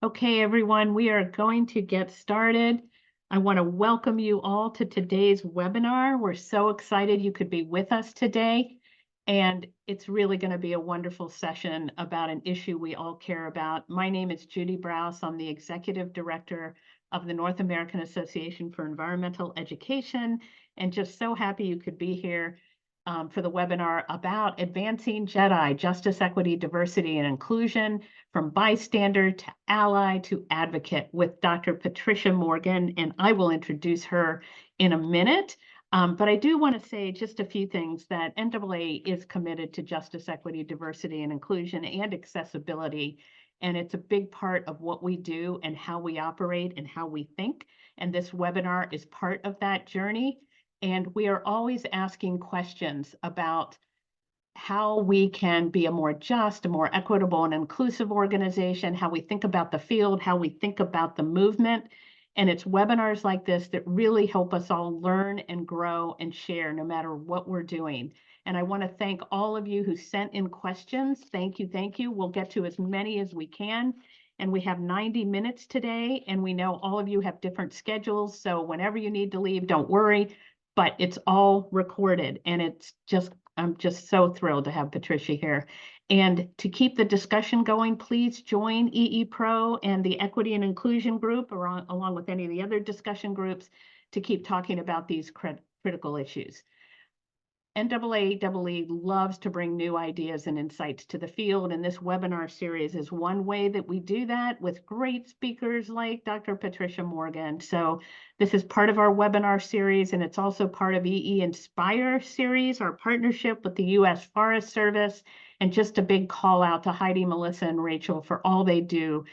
Okay, everyone, we are going to get started. I want to welcome you all to today's webinar. We're so excited you could be with us today. And it's really going to be a wonderful session about an issue we all care about. My name is Judy Brous. I'm the Executive Director of the North American Association for Environmental Education, and just so happy you could be here for the webinar about advancing JEDI, justice, equity, diversity, and inclusion, from bystander to ally to advocate, with Dr. Patricia Morgan, and I will introduce her in a minute. But I do want to say just a few things that NAA is committed to justice, equity, diversity, and inclusion and accessibility. And it's a big part of what we do and how we operate and how we think. And this webinar is part of that journey. And we are always asking questions about how we can be a more just, a more equitable and inclusive organization, how we think about the field, how we think about the movement. And it's webinars like this that really help us all learn and grow and share no matter what we're doing. And I want to thank all of you who sent in questions. Thank you, thank you. We'll get to as many as we can. And we have 90 minutes today, and we know all of you have different schedules. So whenever you need to leave, don't worry, but it's all recorded, and I'm just so thrilled to have Patricia here. And to keep the discussion going, please join EE Pro and the Equity and Inclusion Group, along with any of the other discussion groups, to keep talking about these critical issues. NAAE loves to bring new ideas and insights to the field, and this webinar series is one way that we do that with great speakers like Dr. Patricia Morgan. So this is part of our webinar series, and it's also part of EE Inspire series, our partnership with the U.S. Forest Service, and just a big call out to Heidi, Melissa, and Rachel for all they do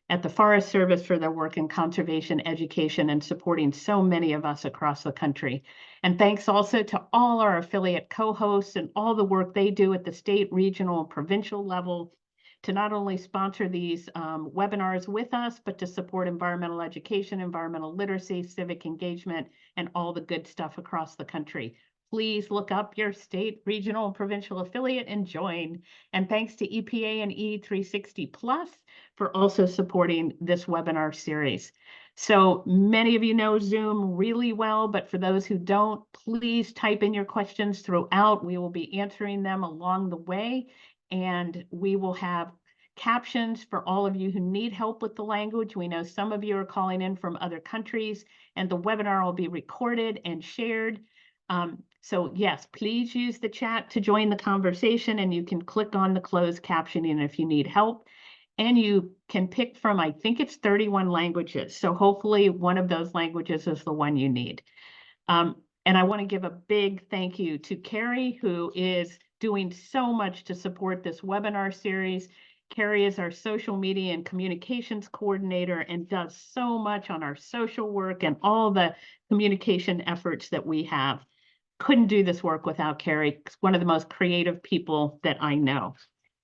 at the Forest Service for their work in conservation education and supporting so many of us across the country. And thanks also to all our affiliate co-hosts and all the work they do at the state, regional, and provincial level to not only sponsor these webinars with us, but to support environmental education, environmental literacy, civic engagement, and all the good stuff across the country. Please look up your state, regional, and provincial affiliate and join. And thanks to EPA and E360 Plus for also supporting this webinar series. So many of you know Zoom really well, but for those who don't, please type in your questions throughout. We will be answering them along the way, and we will have captions for all of you who need help with the language. We know some of you are calling in from other countries, and the webinar will be recorded and shared. So yes, please use the chat to join the conversation, and you can click on the closed captioning if you need help. And you can pick from, I think it's 31 languages. So hopefully one of those languages is the one you need. And I want to give a big thank you to Carrie, who is doing so much to support this webinar series. Carrie is our social media and communications coordinator and does so much on our social work and all the communication efforts that we have. Couldn't do this work without Carrie. She's one of the most creative people that I know.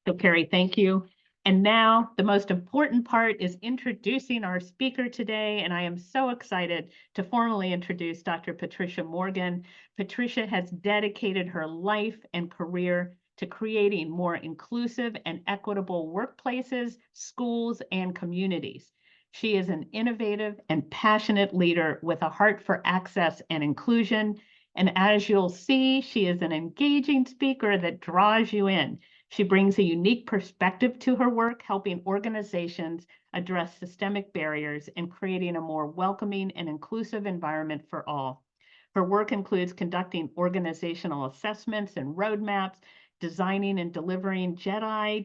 So Carrie, thank you. And now the most important part is introducing our speaker today, and I am so excited to formally introduce Dr. Patricia Morgan. Patricia has dedicated her life and career to creating more inclusive and equitable workplaces, schools, and communities. She is an innovative and passionate leader with a heart for access and inclusion. And as you'll see, she is an engaging speaker that draws you in. She brings a unique perspective to her work, helping organizations address systemic barriers and creating a more welcoming and inclusive environment for all. Her work includes conducting organizational assessments and roadmaps, designing and delivering JEDI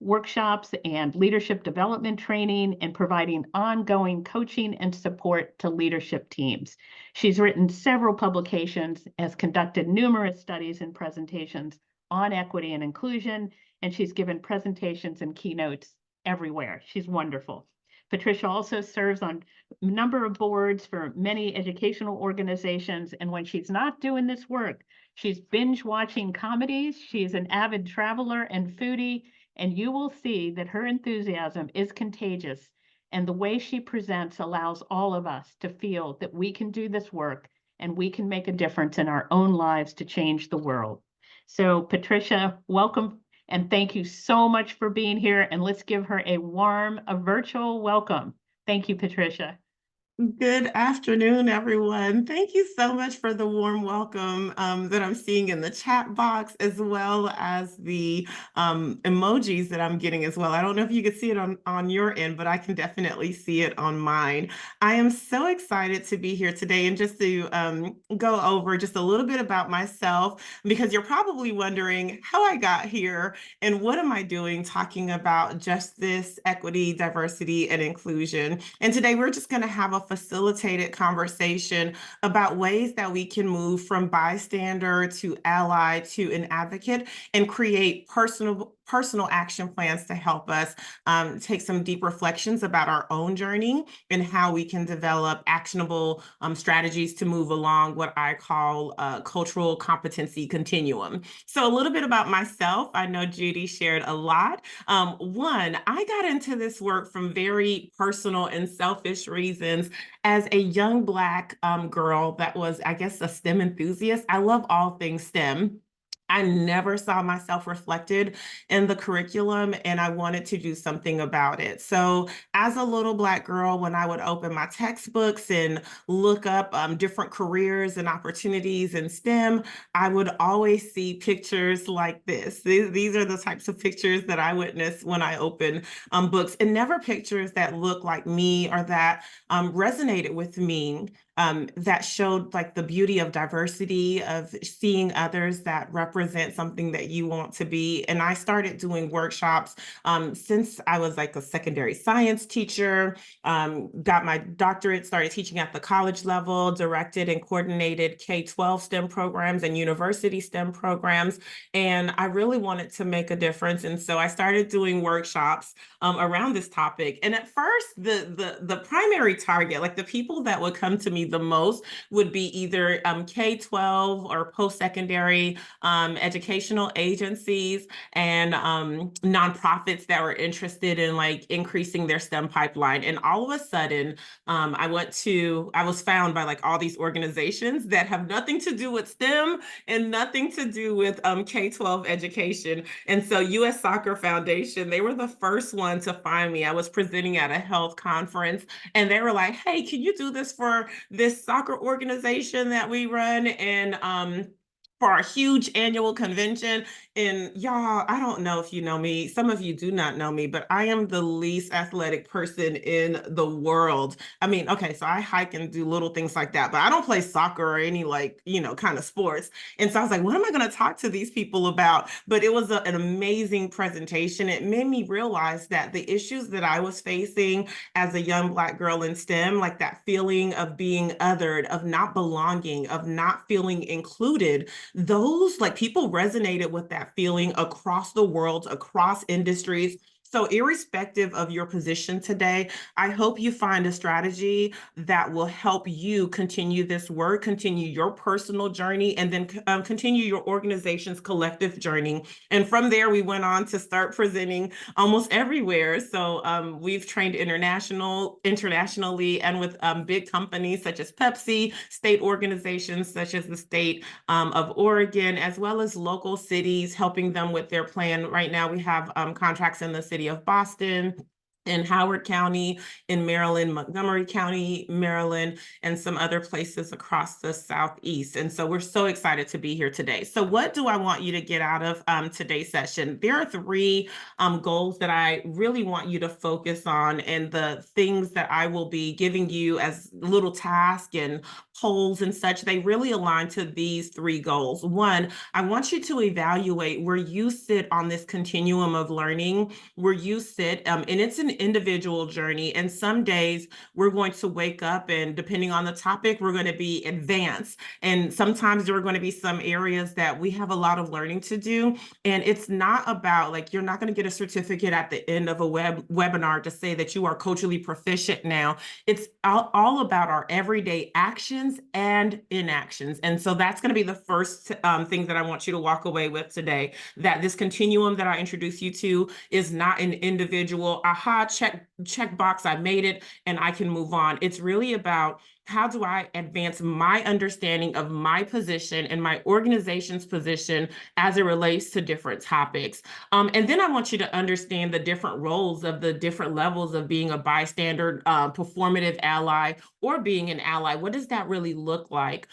workshops and leadership development training, and providing ongoing coaching and support to leadership teams. She's written several publications, has conducted numerous studies and presentations on equity and inclusion, and she's given presentations and keynotes everywhere. She's wonderful. Patricia also serves on a number of boards for many educational organizations, and when she's not doing this work, she's binge watching comedies, she's an avid traveler and foodie, and you will see that her enthusiasm is contagious, and the way she presents allows all of us to feel that we can do this work and we can make a difference in our own lives to change the world. So Patricia, welcome, And thank you so much for being here. And let's give her a warm, a virtual welcome. Thank you, Patricia. Good afternoon, everyone. Thank you so much for the warm welcome that I'm seeing in the chat box, as well as the emojis that I'm getting as well. I don't know if you could see it on your end, but I can definitely see it on mine. I am so excited to be here today and just to go over just a little bit about myself, because you're probably wondering how I got here and what am I doing talking about justice, equity, diversity, and inclusion. And today we're just going to have a facilitated conversation about ways that we can move from bystander to ally to an advocate and create personal action plans to help us take some deep reflections about our own journey and how we can develop actionable strategies to move along what I call cultural competency continuum. So a little bit about myself. I know Judy shared a lot. One, I got into this work from very personal and selfish reasons. As a young Black girl that was, I guess, a STEM enthusiast, I love all things STEM. I never saw myself reflected in the curriculum, and I wanted to do something about it. So as a little Black girl, when I would open my textbooks and look up different careers and opportunities in STEM, I would always see pictures like this. These are the types of pictures that I witnessed when I open books, and never pictures that look like me or that resonated with me. That showed like the beauty of diversity, of seeing others that represent something that you want to be. And I started doing workshops since I was like a secondary science teacher, got my doctorate, started teaching at the college level, directed and coordinated K-12 STEM programs and university STEM programs. And I really wanted to make a difference. And so I started doing workshops around this topic. And at first, the primary target, like the people that would come to me the most, would be either K-12 or post-secondary educational agencies and nonprofits that were interested in like increasing their STEM pipeline. And all of a sudden, I was found by like all these organizations that have nothing to do with STEM and nothing to do with K-12 education. And so US Soccer Foundation, they were the first one to find me. I was presenting at a health conference and they were like, hey, can you do this for this soccer organization that we run? And for our huge annual convention. And y'all, I don't know if you know me, some of you do not know me, but I am the least athletic person in the world. I mean, okay, so I hike and do little things like that, but I don't play soccer or any like, kind of sports. And so I was like, what am I going to talk to these people about? But it was an amazing presentation. It made me realize that the issues that I was facing as a young Black girl in STEM, like that feeling of being othered, of not belonging, of not feeling included, those like people resonated with that feeling across the world, across industries. So irrespective of your position today, I hope you find a strategy that will help you continue this work, continue your personal journey, and then continue your organization's collective journey. And from there, we went on to start presenting almost everywhere. So we've trained internationally and with big companies such as Pepsi, state organizations such as the state of Oregon, as well as local cities, helping them with their plan. Right now, we have contracts in the city of Boston, in Howard County, in Maryland, Montgomery County, Maryland, and some other places across the Southeast. And so we're so excited to be here today. So what do I want you to get out of today's session? There are three goals that I really want you to focus on, and the things that I will be giving you as little tasks and polls and such, they really align to these three goals. One, I want you to evaluate where you sit on this continuum of learning, where you sit, and it's an individual journey. And some days we're going to wake up and depending on the topic, we're going to be advanced. And sometimes there are going to be some areas that we have a lot of learning to do. And it's not about like, you're not going to get a certificate at the end of a webinar to say that you are culturally proficient now. It's all about our everyday actions and inactions. And so that's going to be the first thing that I want you to walk away with today, that this continuum that I introduce you to is not an individual, aha, check box, I made it, and I can move on. It's really about how do I advance my understanding of my position and my organization's position as it relates to different topics? And then I want you to understand the different roles of the different levels of being a bystander, performative ally, or being an ally. What does that really look like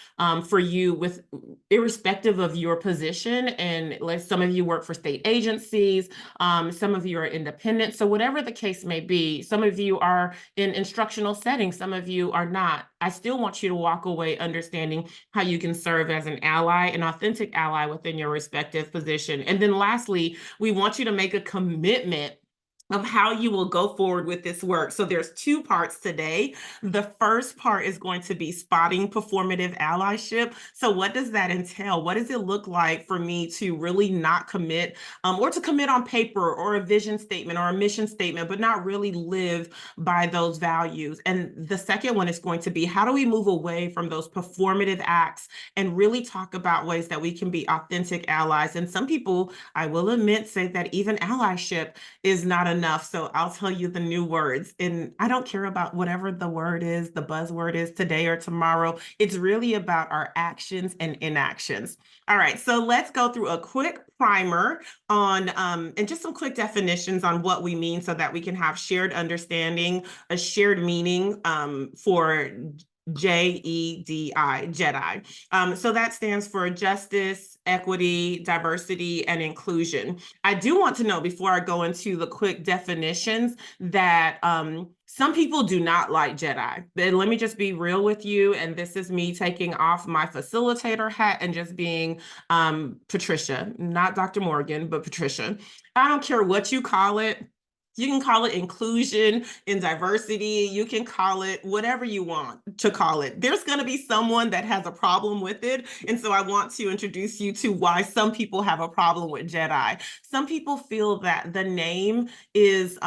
for you, with irrespective of your position? And like, some of you work for state agencies, some of you are independent. So whatever the case may be, some of you are in instructional settings, some of you are not. I still want you to walk away understanding how you can serve as an ally, an authentic ally within your respective position. And then lastly, we want you to make a commitment of how you will go forward with this work. So there's two parts today. The first part is going to be spotting performative allyship. So what does that entail? What does it look like for me to really not commit, or to commit on paper or a vision statement or a mission statement, but not really live by those values? And the second one is going to be, how do we move away from those performative acts and really talk about ways that we can be authentic allies? And some people, I will admit, say that even allyship is not enough. So I'll tell you the new words. And I don't care about whatever the word is, the buzzword is today or tomorrow. It's really about our actions and inactions. All right, so let's go through a quick primer on and just some quick definitions on what we mean, so that we can have shared understanding, a shared meaning for JEDI, JEDI. So that stands for justice, equity, diversity, and inclusion. I do want to know, before I go into the quick definitions, that some people do not like JEDI. But let me just be real with you, and this is me taking off my facilitator hat and just being Patricia, not Dr. Morgan, but Patricia. I don't care what you call it. You can call it inclusion and diversity. You can call it whatever you want to call it. There's going to be someone that has a problem with it. And so I want to introduce you to why some people have a problem with JEDI. Some people feel that the name is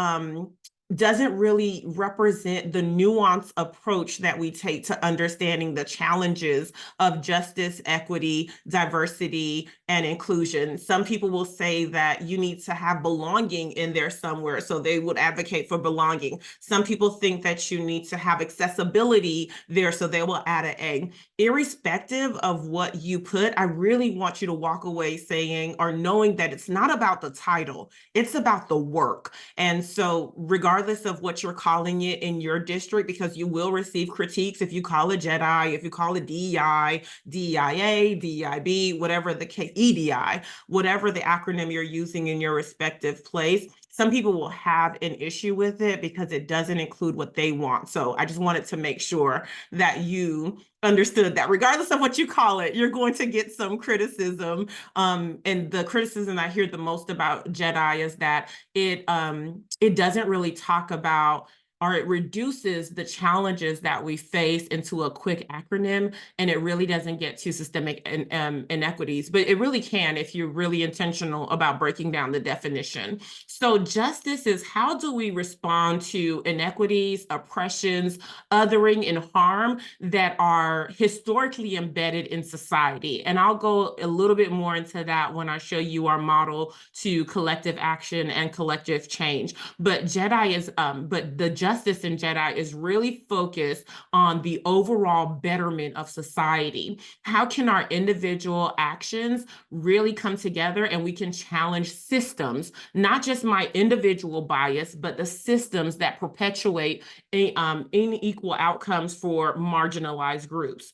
doesn't really represent the nuanced approach that we take to understanding the challenges of justice, equity, diversity, and inclusion. Some people will say that you need to have belonging in there somewhere, so they would advocate for belonging. Some people think that you need to have accessibility there, so they will add an A. Irrespective of what you put, I really want you to walk away saying or knowing that it's not about the title, it's about the work. And so regardless of what you're calling it in your district, because you will receive critiques if you call it JEDI, if you call it DEI, DEIA, DEIB, whatever the case, EDI, whatever the acronym you're using in your respective place. Some people will have an issue with it because it doesn't include what they want. So I just wanted to make sure that you understood that regardless of what you call it, you're going to get some criticism. And the criticism I hear the most about JEDI is that it doesn't really talk about, or it reduces the challenges that we face into a quick acronym, and it really doesn't get to systemic inequities, but it really can if you're really intentional about breaking down the definition. So justice is, how do we respond to inequities, oppressions, othering, and harm that are historically embedded in society? And I'll go a little bit more into that when I show you our model to collective action and collective change. But JEDI is, but the justice in JEDI is really focused on the overall betterment of society. How can our individual actions really come together and we can challenge systems, not just my individual bias, but the systems that perpetuate unequal outcomes for marginalized groups?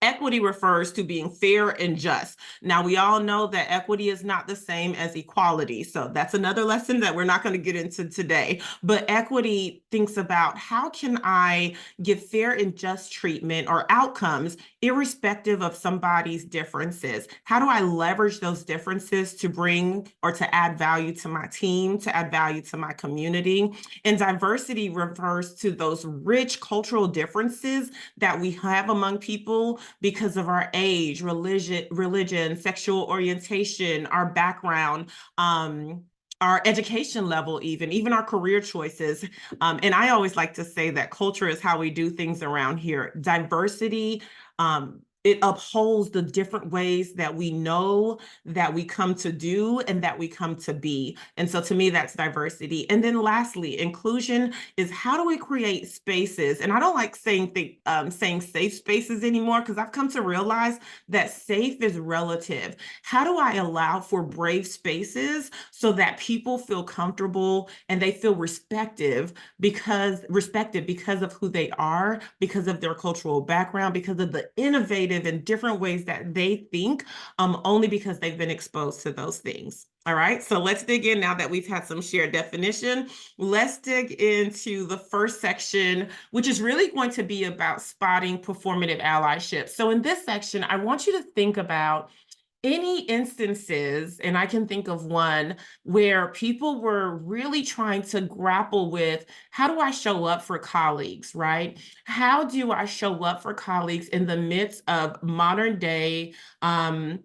Equity refers to being fair and just. Now, we all know that equity is not the same as equality. So that's another lesson that we're not going to get into today. But equity thinks about, how can I give fair and just treatment or outcomes irrespective of somebody's differences? How do I leverage those differences to bring or to add value to my team, to add value to my community? And diversity refers to those rich cultural differences that we have among people because of our age, religion, sexual orientation, our background, our education level, even our career choices. And I always like to say that culture is how we do things around here. Diversity it upholds the different ways that we know, that we come to do, and that we come to be. And so to me, that's diversity. And then lastly, inclusion is how do we create spaces? And I don't like saying safe spaces anymore, because I've come to realize that safe is relative. How do I allow for brave spaces so that people feel comfortable and they feel respected because of who they are, because of their cultural background, because of the innovative and different ways that they think, only because they've been exposed to those things. All right, so let's dig in now that we've had some shared definition. Let's dig into the first section, which is really going to be about spotting performative allyship. So in this section, I want you to think about any instances, and I can think of one, where people were really trying to grapple with, how do I show up for colleagues, right? How do I show up for colleagues in the midst of modern day harm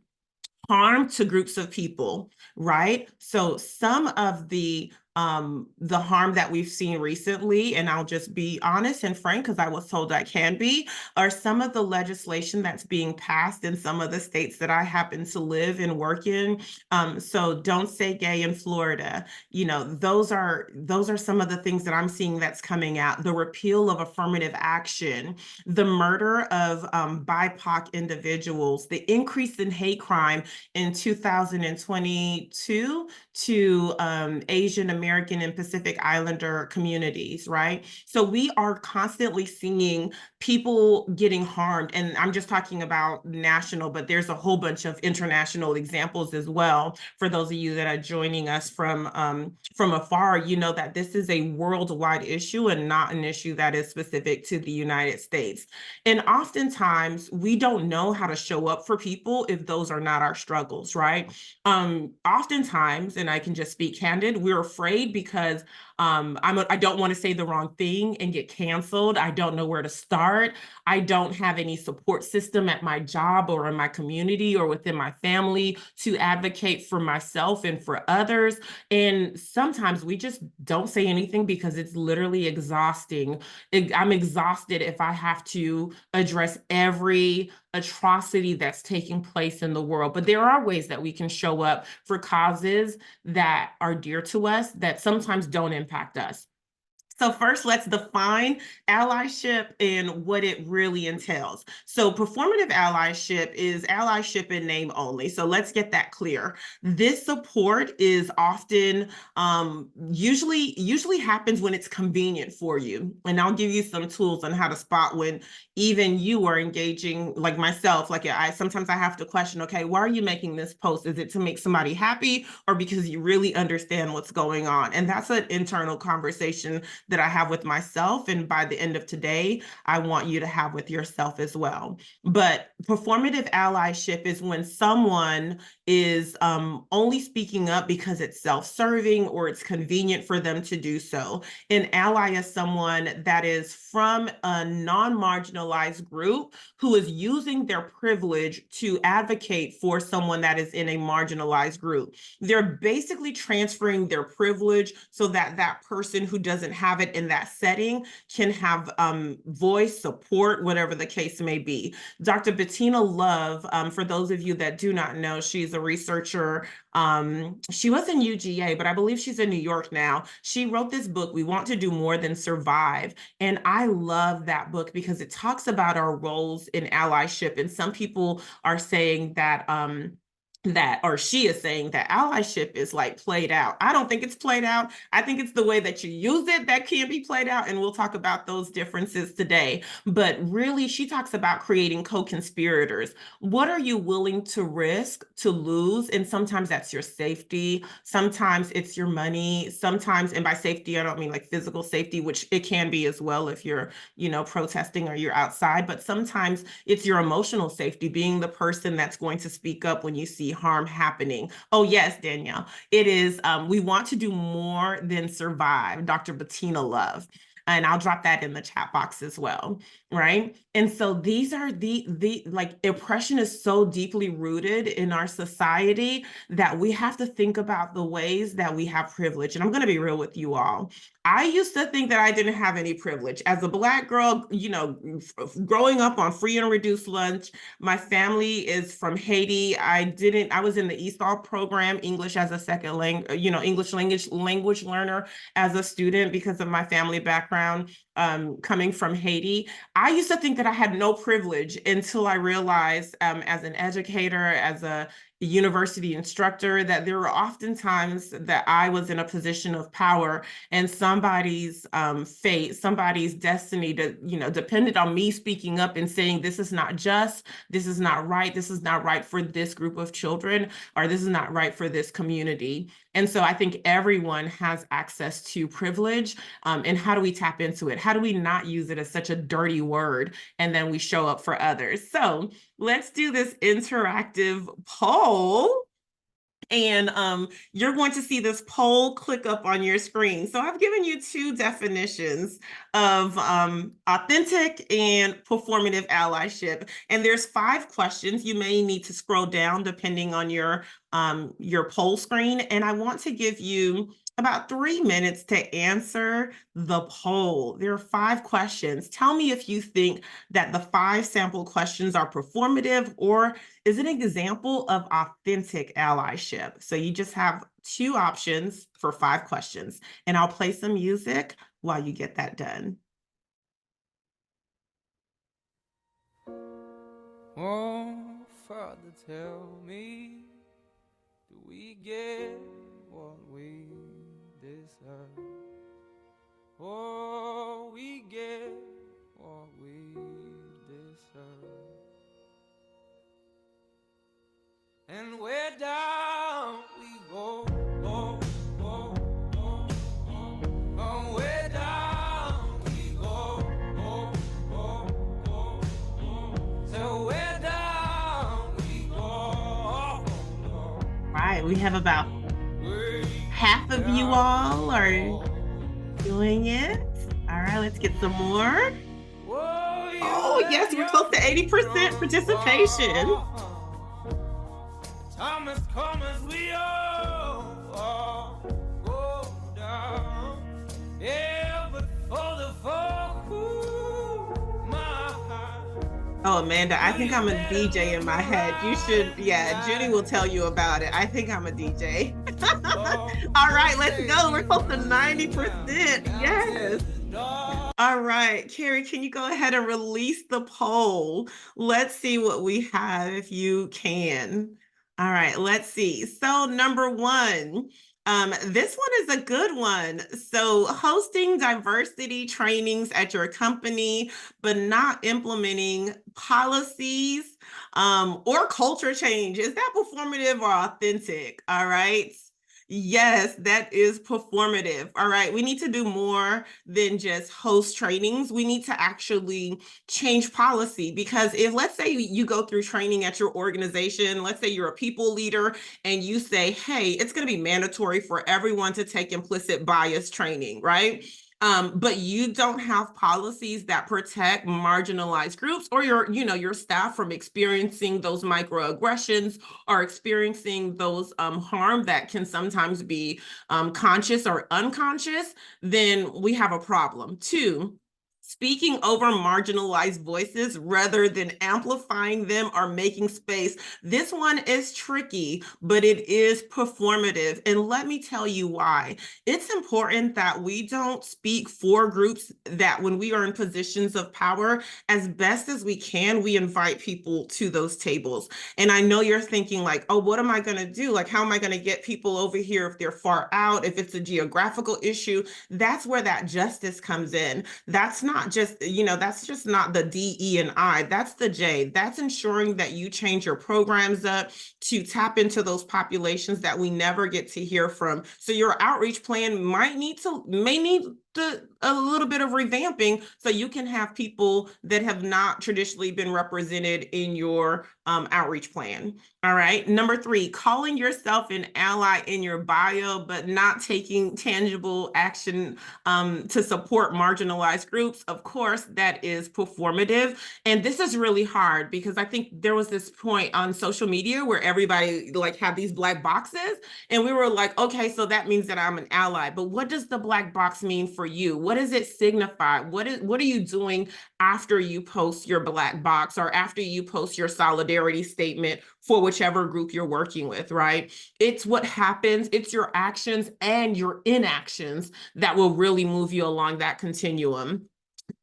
to groups of people, right? So some of the harm that we've seen recently, and I'll just be honest and frank because I was told I can be, are some of the legislation that's being passed in some of the states that I happen to live and work in. So Don't Say Gay in Florida, you know, those are some of the things that I'm seeing that's coming out. The repeal of affirmative action, the murder of BIPOC individuals, the increase in hate crime in 2022 to Asian American and Pacific Islander communities, right? So we are constantly seeing people getting harmed. And I'm just talking about national, but there's a whole bunch of international examples as well. For those of you that are joining us from afar, you know that this is a worldwide issue and not an issue that is specific to the United States. And oftentimes we don't know how to show up for people if those are not our struggles, right? Oftentimes, and I can just speak candid, we're afraid because I don't want to say the wrong thing and get canceled. I don't know where to start. I don't have any support system at my job or in my community or within my family to advocate for myself and for others. And sometimes we just don't say anything because it's literally exhausting. I'm exhausted if I have to address every atrocity that's taking place in the world. But there are ways that we can show up for causes that are dear to us that sometimes don't impact us. So first, let's define allyship and what it really entails. So performative allyship is allyship in name only. So let's get that clear. This support is often usually happens when it's convenient for you. And I'll give you some tools on how to spot when even you are engaging, like myself. Like sometimes I have to question, okay, why are you making this post? Is it to make somebody happy or because you really understand what's going on? And that's an internal conversation that I have with myself. And by the end of today, I want you to have with yourself as well. But performative allyship is when someone is only speaking up because it's self-serving or it's convenient for them to do so. An ally is someone that is from a non-marginalized group who is using their privilege to advocate for someone that is in a marginalized group. They're basically transferring their privilege so that that person who doesn't have it in that setting can have voice, support, whatever the case may be. Dr. Bettina Love, for those of you that do not know, she's a researcher. She was in UGA, but I believe she's in New York now. She wrote this book, We Want to Do More Than Survive. And I love that book because it talks about our roles in allyship. And some people are saying that or she is saying that allyship is like played out. I don't think it's played out. I think it's the way that you use it that can be played out. And we'll talk about those differences today. But really, she talks about creating co-conspirators. What are you willing to risk to lose? And sometimes that's your safety. Sometimes it's your money. Sometimes, and by safety, I don't mean like physical safety, which it can be as well if you're, protesting or you're outside. But sometimes it's your emotional safety, being the person that's going to speak up when you see harm happening. Oh yes, Danielle, it is. We want to do more than survive, Dr. Bettina Love. And I'll drop that in the chat box as well, right? And so these are the like oppression is so deeply rooted in our society that we have to think about the ways that we have privilege. And I'm going to be real with you all. I used to think that I didn't have any privilege. As a Black girl, you know, growing up on free and reduced lunch, my family is from Haiti. I was in the ESOL program, English as a second language, you know, English language learner as a student because of my family background, coming from Haiti. I used to think that I had no privilege until I realized, as an educator, as a university instructor, that there were often times that I was in a position of power and somebody's fate, somebody's destiny to, you know, depended on me speaking up and saying, this is not just, this is not right, this is not right for this group of children, or this is not right for this community. And so I think everyone has access to privilege. And how do we tap into it? How do we not use it as such a dirty word and then we show up for others? So let's do this interactive poll. And you're going to see this poll click up on your screen. So I've given you two definitions of authentic and performative allyship. And there's 5 questions. You may need to scroll down depending on your poll screen. And I want to give you about 3 minutes to answer the poll. There are 5 questions. Tell me if you think that the 5 sample questions are performative, or is it an example of authentic allyship? So you just have 2 options for 5 questions, and I'll play some music while you get that done. Oh, Father, tell me, do we get what we deserve? Oh, we get what we deserve. And where down we go, oh, oh, oh, oh. Oh, where down we go, oh, oh, oh, oh. So where down we go, oh, oh. Right, we have about half of you all are doing it. All right, let's get some more. Oh, yes, we're close to 80% participation. Thomas, come as we all go down. Yeah, but for the folk who my heart. Oh, Amanda, I think I'm a DJ in my head. You should, yeah, Judy will tell you about it. I think I'm a DJ. All right, let's go. We're close to 90%. Yes. All right, Carrie, can you go ahead and release the poll? Let's see what we have if you can. All right, let's see. So number 1, this one is a good one. So hosting diversity trainings at your company, but not implementing policies or culture change. Is that performative or authentic? All right. Yes, that is performative. All right. We need to do more than just host trainings. We need to actually change policy, because if, let's say you go through training at your organization, let's say you're a people leader and you say, hey, it's going to be mandatory for everyone to take implicit bias training, right? But you don't have policies that protect marginalized groups or your staff from experiencing those microaggressions or experiencing those harm that can sometimes be conscious or unconscious, then we have a problem. 2, speaking over marginalized voices rather than amplifying them or making space. This one is tricky, but it is performative. And let me tell you why. It's important that we don't speak for groups that, when we are in positions of power, as best as we can, we invite people to those tables. And I know you're thinking like, oh, what am I going to do? Like, how am I going to get people over here if they're far out, if it's a geographical issue? That's where that justice comes in. That's not just, that's just not the D, E, and I, that's the J. That's ensuring that you change your programs up to tap into those populations that we never get to hear from. So your outreach plan may need a little bit of revamping so you can have people that have not traditionally been represented in your outreach plan. All right. Number 3, calling yourself an ally in your bio, but not taking tangible action to support marginalized groups. Of course, that is performative. And this is really hard because I think there was this point on social media where everybody like had these black boxes, and we were like, okay, so that means that I'm an ally. But what does the black box mean for you? What does it signify? What are you doing after you post your black box or after you post your solidarity statement for whichever group you're working with, right? It's what happens, it's your actions and your inactions that will really move you along that continuum.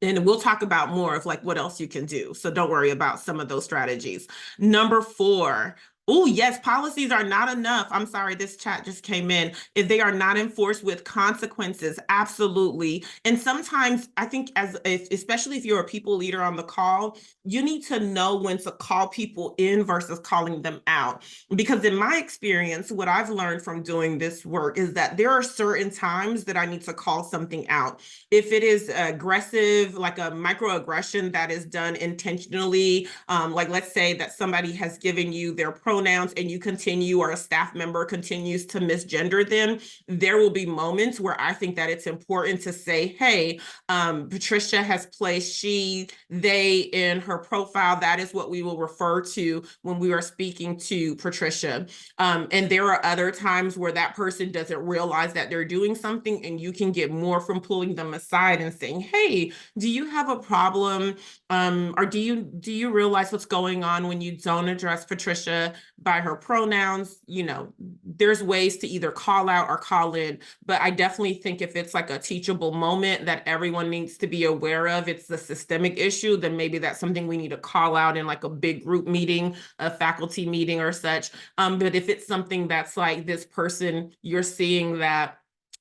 And we'll talk about more of like what else you can do. So don't worry about some of those strategies. Number 4, oh, yes, policies are not enough. I'm sorry, this chat just came in. If they are not enforced with consequences, absolutely. And sometimes I think especially if you're a people leader on the call, you need to know when to call people in versus calling them out. Because in my experience, what I've learned from doing this work is that there are certain times that I need to call something out. If it is aggressive, like a microaggression that is done intentionally, like let's say that somebody has given you their pronouns and you continue, or a staff member continues to misgender them, there will be moments where I think that it's important to say, hey, Patricia has placed she, they in her profile. That is what we will refer to when we are speaking to Patricia. And there are other times where that person doesn't realize that they're doing something, and you can get more from pulling them aside and saying, hey, do you have a problem? Or do you realize what's going on when you don't address Patricia by her pronouns? You know, there's ways to either call out or call in, but I definitely think if it's like a teachable moment that everyone needs to be aware of, it's the systemic issue, then maybe that's something we need to call out in like a big group meeting, a faculty meeting or such. But if it's something that's like this person, you're seeing that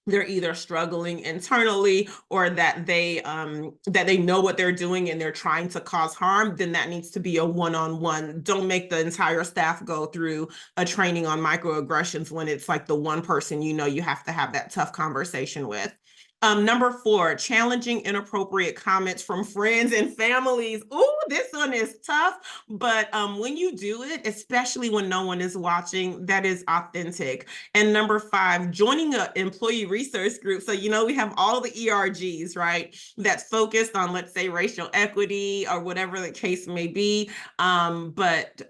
they're either struggling internally or that they know what they're doing and they're trying to cause harm, then that needs to be a one-on-one. Don't make the entire staff go through a training on microaggressions when it's like the one person you know you have to have that tough conversation with. Number 4, challenging inappropriate comments from friends and families. Ooh, this one is tough, but when you do it, especially when no one is watching, that is authentic. And number 5, joining an employee resource group. So, you know, we have all the ERGs, right? That's focused on, let's say, racial equity or whatever the case may be. But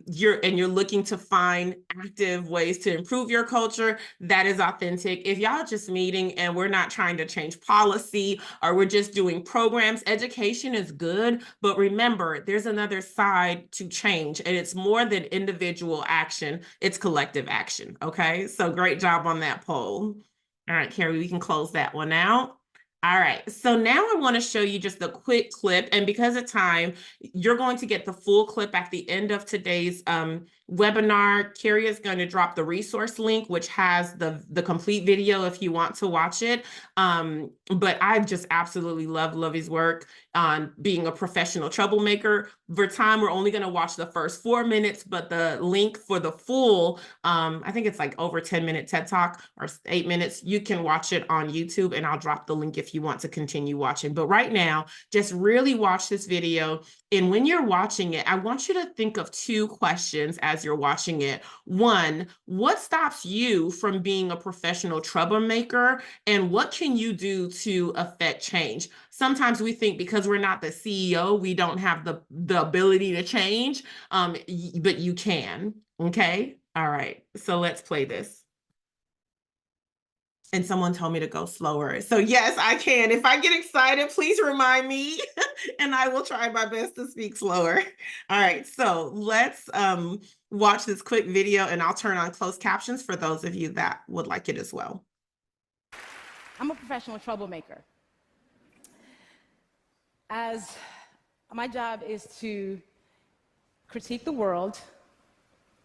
you're looking to find active ways to improve your culture. That is authentic. If y'all just meeting and we're not trying to change policy or we're just doing programs, education is good, but remember there's another side to change, and it's more than individual action, it's collective action. Okay, so great job on that poll. All right, Carrie, we can close that one out. All right, so now I want to show you just a quick clip, and because of time, you're going to get the full clip at the end of today's webinar. Carrie is going to drop the resource link, which has the complete video if you want to watch it. But I just absolutely love Lovey's work on being a professional troublemaker. For time, we're only going to watch the first 4 minutes, but the link for the full, I think it's like over 10-minute TED Talk or 8 minutes. You can watch it on YouTube, and I'll drop the link if you want to continue watching. But right now, just really watch this video. And when you're watching it, I want you to think of 2 questions as you're watching it. 1, what stops you from being a professional troublemaker? And what can you do to affect change? Sometimes we think because we're not the CEO, we don't have the ability to change, but you can, okay? All right, so let's play this. And someone told me to go slower. So yes, I can. If I get excited, please remind me and I will try my best to speak slower. All right, so let's watch this quick video, and I'll turn on closed captions for those of you that would like it as well. I'm a professional troublemaker. As my job is to critique the world,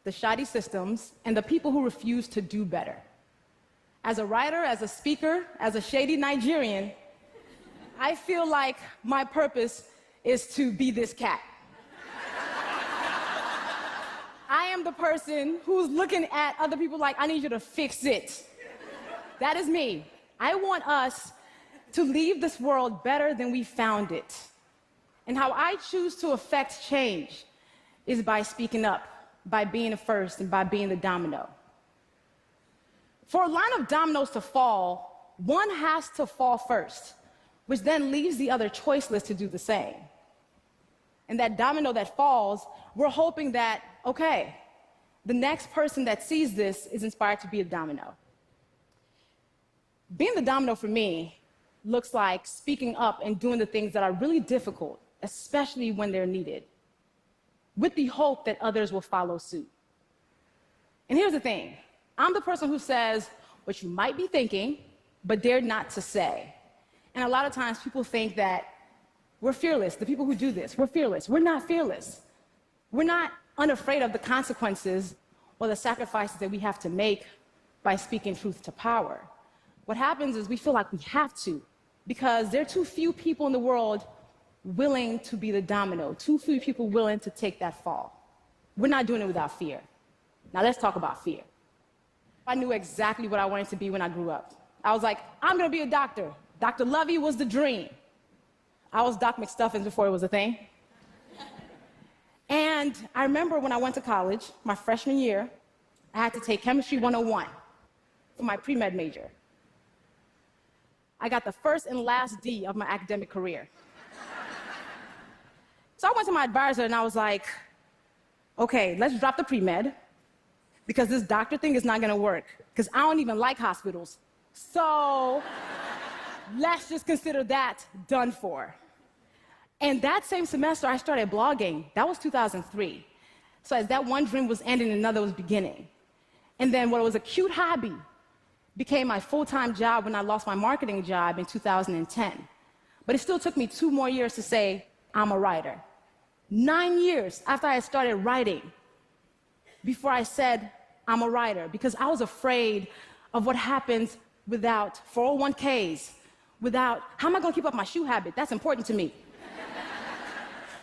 the shoddy systems, and the people who refuse to do better. As a writer, as a speaker, as a shady Nigerian, I feel like my purpose is to be this cat. I am the person who's looking at other people like, I need you to fix it. That is me. I want us to leave this world better than we found it. And how I choose to affect change is by speaking up, by being the first, and by being the domino. For a line of dominoes to fall, one has to fall first, which then leaves the other choiceless to do the same. And that domino that falls, we're hoping that, okay, the next person that sees this is inspired to be a domino. Being the domino for me looks like speaking up and doing the things that are really difficult, especially when they're needed, with the hope that others will follow suit. And here's the thing, I'm the person who says what you might be thinking, but dare not to say. And a lot of times people think that we're fearless. The people who do this, we're fearless. We're not fearless. We're not unafraid of the consequences or the sacrifices that we have to make by speaking truth to power. What happens is we feel like we have to, because there are too few people in the world willing to be the domino, too few people willing to take that fall. We're not doing it without fear. Now let's talk about fear. I knew exactly what I wanted to be when I grew up. I was like, I'm gonna be a doctor. Dr. Lovey was the dream. I was Doc McStuffins before it was a thing. And I remember when I went to college, my freshman year, I had to take Chemistry 101 for my pre-med major. I got the first and last D of my academic career. So I went to my advisor and I was like, okay, let's drop the pre-med because this doctor thing is not gonna work because I don't even like hospitals. So let's just consider that done for. And that same semester, I started blogging. That was 2003. So as that one dream was ending, another was beginning. And then what was a cute hobby became my full-time job when I lost my marketing job in 2010. But it still took me 2 more years to say, I'm a writer. 9 years after I started writing before I said, I'm a writer, because I was afraid of what happens without 401ks, without, how am I gonna keep up my shoe habit? That's important to me.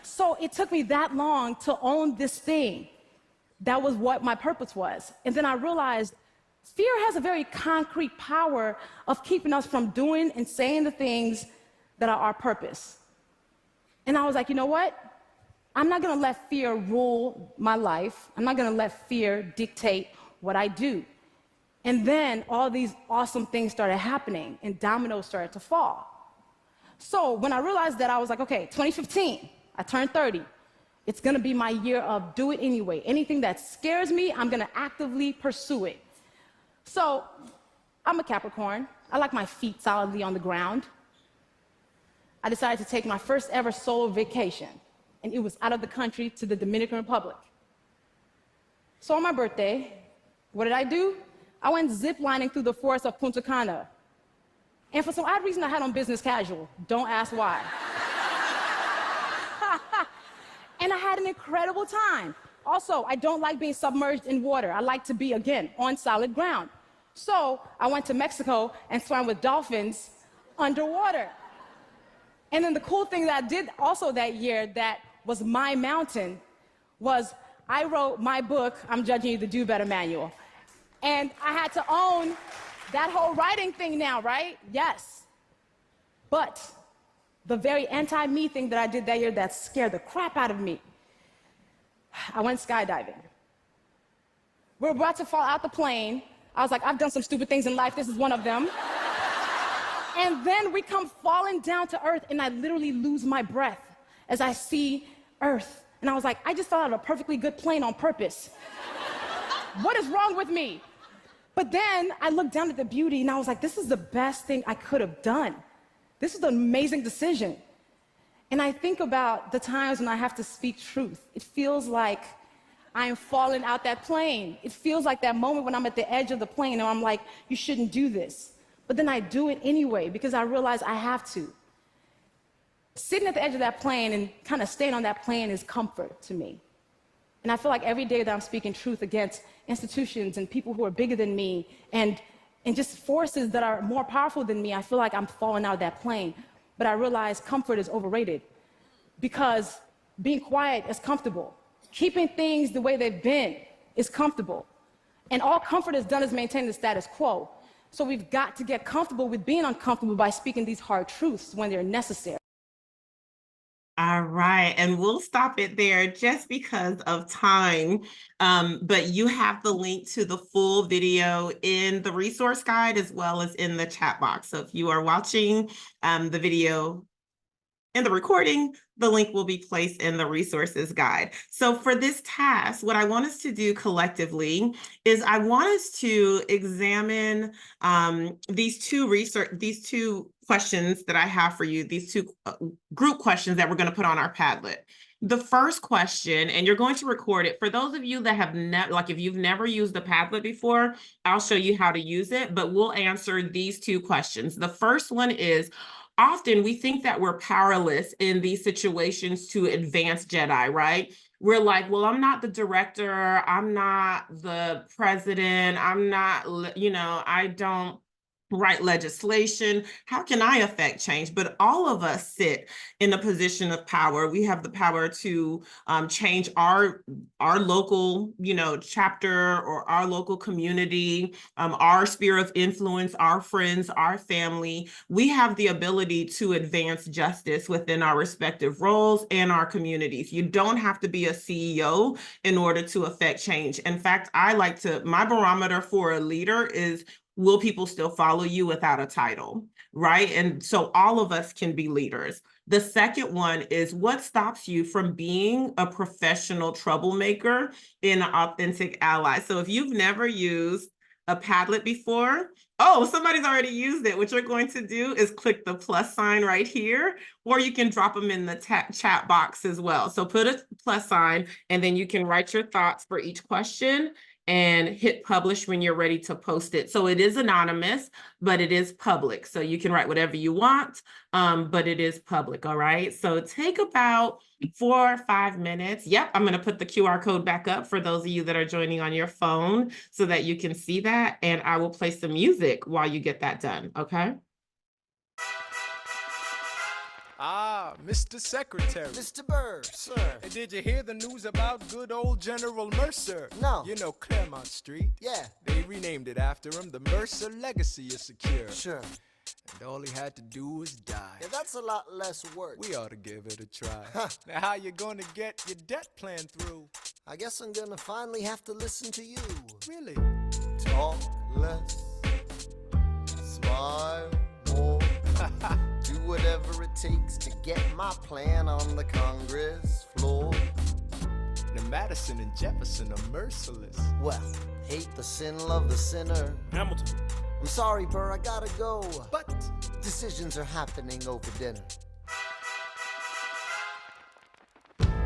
So it took me that long to own this thing. That was what my purpose was. And then I realized fear has a very concrete power of keeping us from doing and saying the things that are our purpose. And I was like, you know what? I'm not gonna let fear rule my life. I'm not gonna let fear dictate what I do. And then all these awesome things started happening and dominoes started to fall. So when I realized that, I was like, okay, 2015, I turned 30. It's gonna be my year of do it anyway. Anything that scares me, I'm gonna actively pursue it. So I'm a Capricorn. I like my feet solidly on the ground. I decided to take my first ever solo vacation, and it was out of the country to the Dominican Republic. So on my birthday, what did I do? I went ziplining through the forest of Punta Cana. And for some odd reason, I had on business casual. Don't ask why. And I had an incredible time. Also, I don't like being submerged in water. I like to be, again, on solid ground. So I went to Mexico and swam with dolphins underwater. And then the cool thing that I did also that year that was my mountain was I wrote my book, I'm Judging You, the Do Better Manual. And I had to own that whole writing thing now, right? Yes. But the very anti-me thing that I did that year that scared the crap out of me, I went skydiving. We're about to fall out the plane. I was like, I've done some stupid things in life. This is one of them. And then we come falling down to earth, and I literally lose my breath as I see earth. And I was like, I just fell out of a perfectly good plane on purpose. What is wrong with me? But then I looked down at the beauty, and I was like, this is the best thing I could have done. This is an amazing decision. And I think about the times when I have to speak truth. It feels like I am falling out that plane. It feels like that moment when I'm at the edge of the plane, and I'm like, you shouldn't do this. But then I do it anyway because I realize I have to. Sitting at the edge of that plane and kind of staying on that plane is comfort to me. And I feel like every day that I'm speaking truth against institutions and people who are bigger than me and just forces that are more powerful than me, I feel like I'm falling out of that plane. But I realize comfort is overrated because being quiet is comfortable. Keeping things the way they've been is comfortable. And all comfort has done is maintain the status quo. So we've got to get comfortable with being uncomfortable by speaking these hard truths when they're necessary. All right, and we'll stop it there just because of time. But you have the link to the full video in the resource guide as well as in the chat box. So if you are watching the video and the recording, the link will be placed in the resources guide. So for this task, what I want us to do collectively is I want us to examine these two questions that I have for you, these two group questions that we're going to put on our Padlet. The first question, and you're going to record it. For those of you that have never, like if you've never used the Padlet before, I'll show you how to use it, but we'll answer these two questions. The first one is, often we think that we're powerless in these situations to advance Jedi, right? We're like, well, I'm not the director, I'm not the president, I'm not, you know, I don't write legislation. How can I affect change? But all of us sit in a position of power. We have the power to change our local, you know, chapter or our local community, our sphere of influence, our friends, our family. We have the ability to advance justice within our respective roles and our communities. You don't have to be a CEO in order to affect change. In fact, my barometer for a leader is, will people still follow you without a title, right? And so all of us can be leaders. The second one is, what stops you from being a professional troublemaker and an authentic ally? So if you've never used a Padlet before, oh, somebody's already used it. What you're going to do is click the plus sign right here, or you can drop them in the chat box as well. So put a plus sign, and then you can write your thoughts for each question and hit publish when you're ready to post it. So it is anonymous, but it is public. So you can write whatever you want, but it is public, all right? So take about 4 or 5 minutes. Yep, I'm gonna put the QR code back up for those of you that are joining on your phone so that you can see that, and I will play some music while you get that done, okay? Ah, Mr. Secretary. Mr. Burr, sir. And did you hear the news about good old General Mercer? No. You know Claremont Street? Yeah. They renamed it after him. The Mercer legacy is secure. Sure. And all he had to do was die. Yeah, that's a lot less work. We ought to give it a try. Now how you gonna get your debt plan through? I guess I'm gonna finally have to listen to you. Really? Talk less, smile more, do whatever it takes to get my plan on the Congress floor. Now Madison and Jefferson are merciless. Well, hate the sin, love the sinner. Hamilton. I'm sorry, Burr, I gotta go. But Decisions are happening over dinner.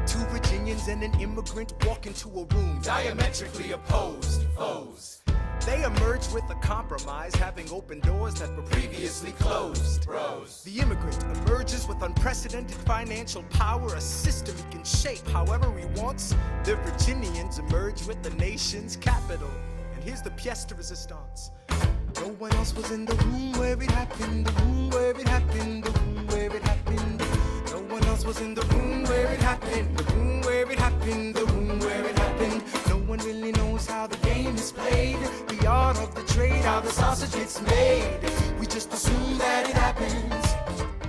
two Virginians and an immigrant walk into a room diametrically opposed foes. They emerge with a compromise, having opened doors that were previously closed. Bros. The immigrant emerges with unprecedented financial power, a system he can shape however he wants. The Virginians emerge with the nation's capital. And here's the pièce de résistance. No one else was in the room where it happened, the room where it happened, the room where it happened. No one else was in the room where it happened, the room where it happened, the room where it happened. No one really knows how the game is played, the art of the trade, how the sausage gets made. We just assume that it happens,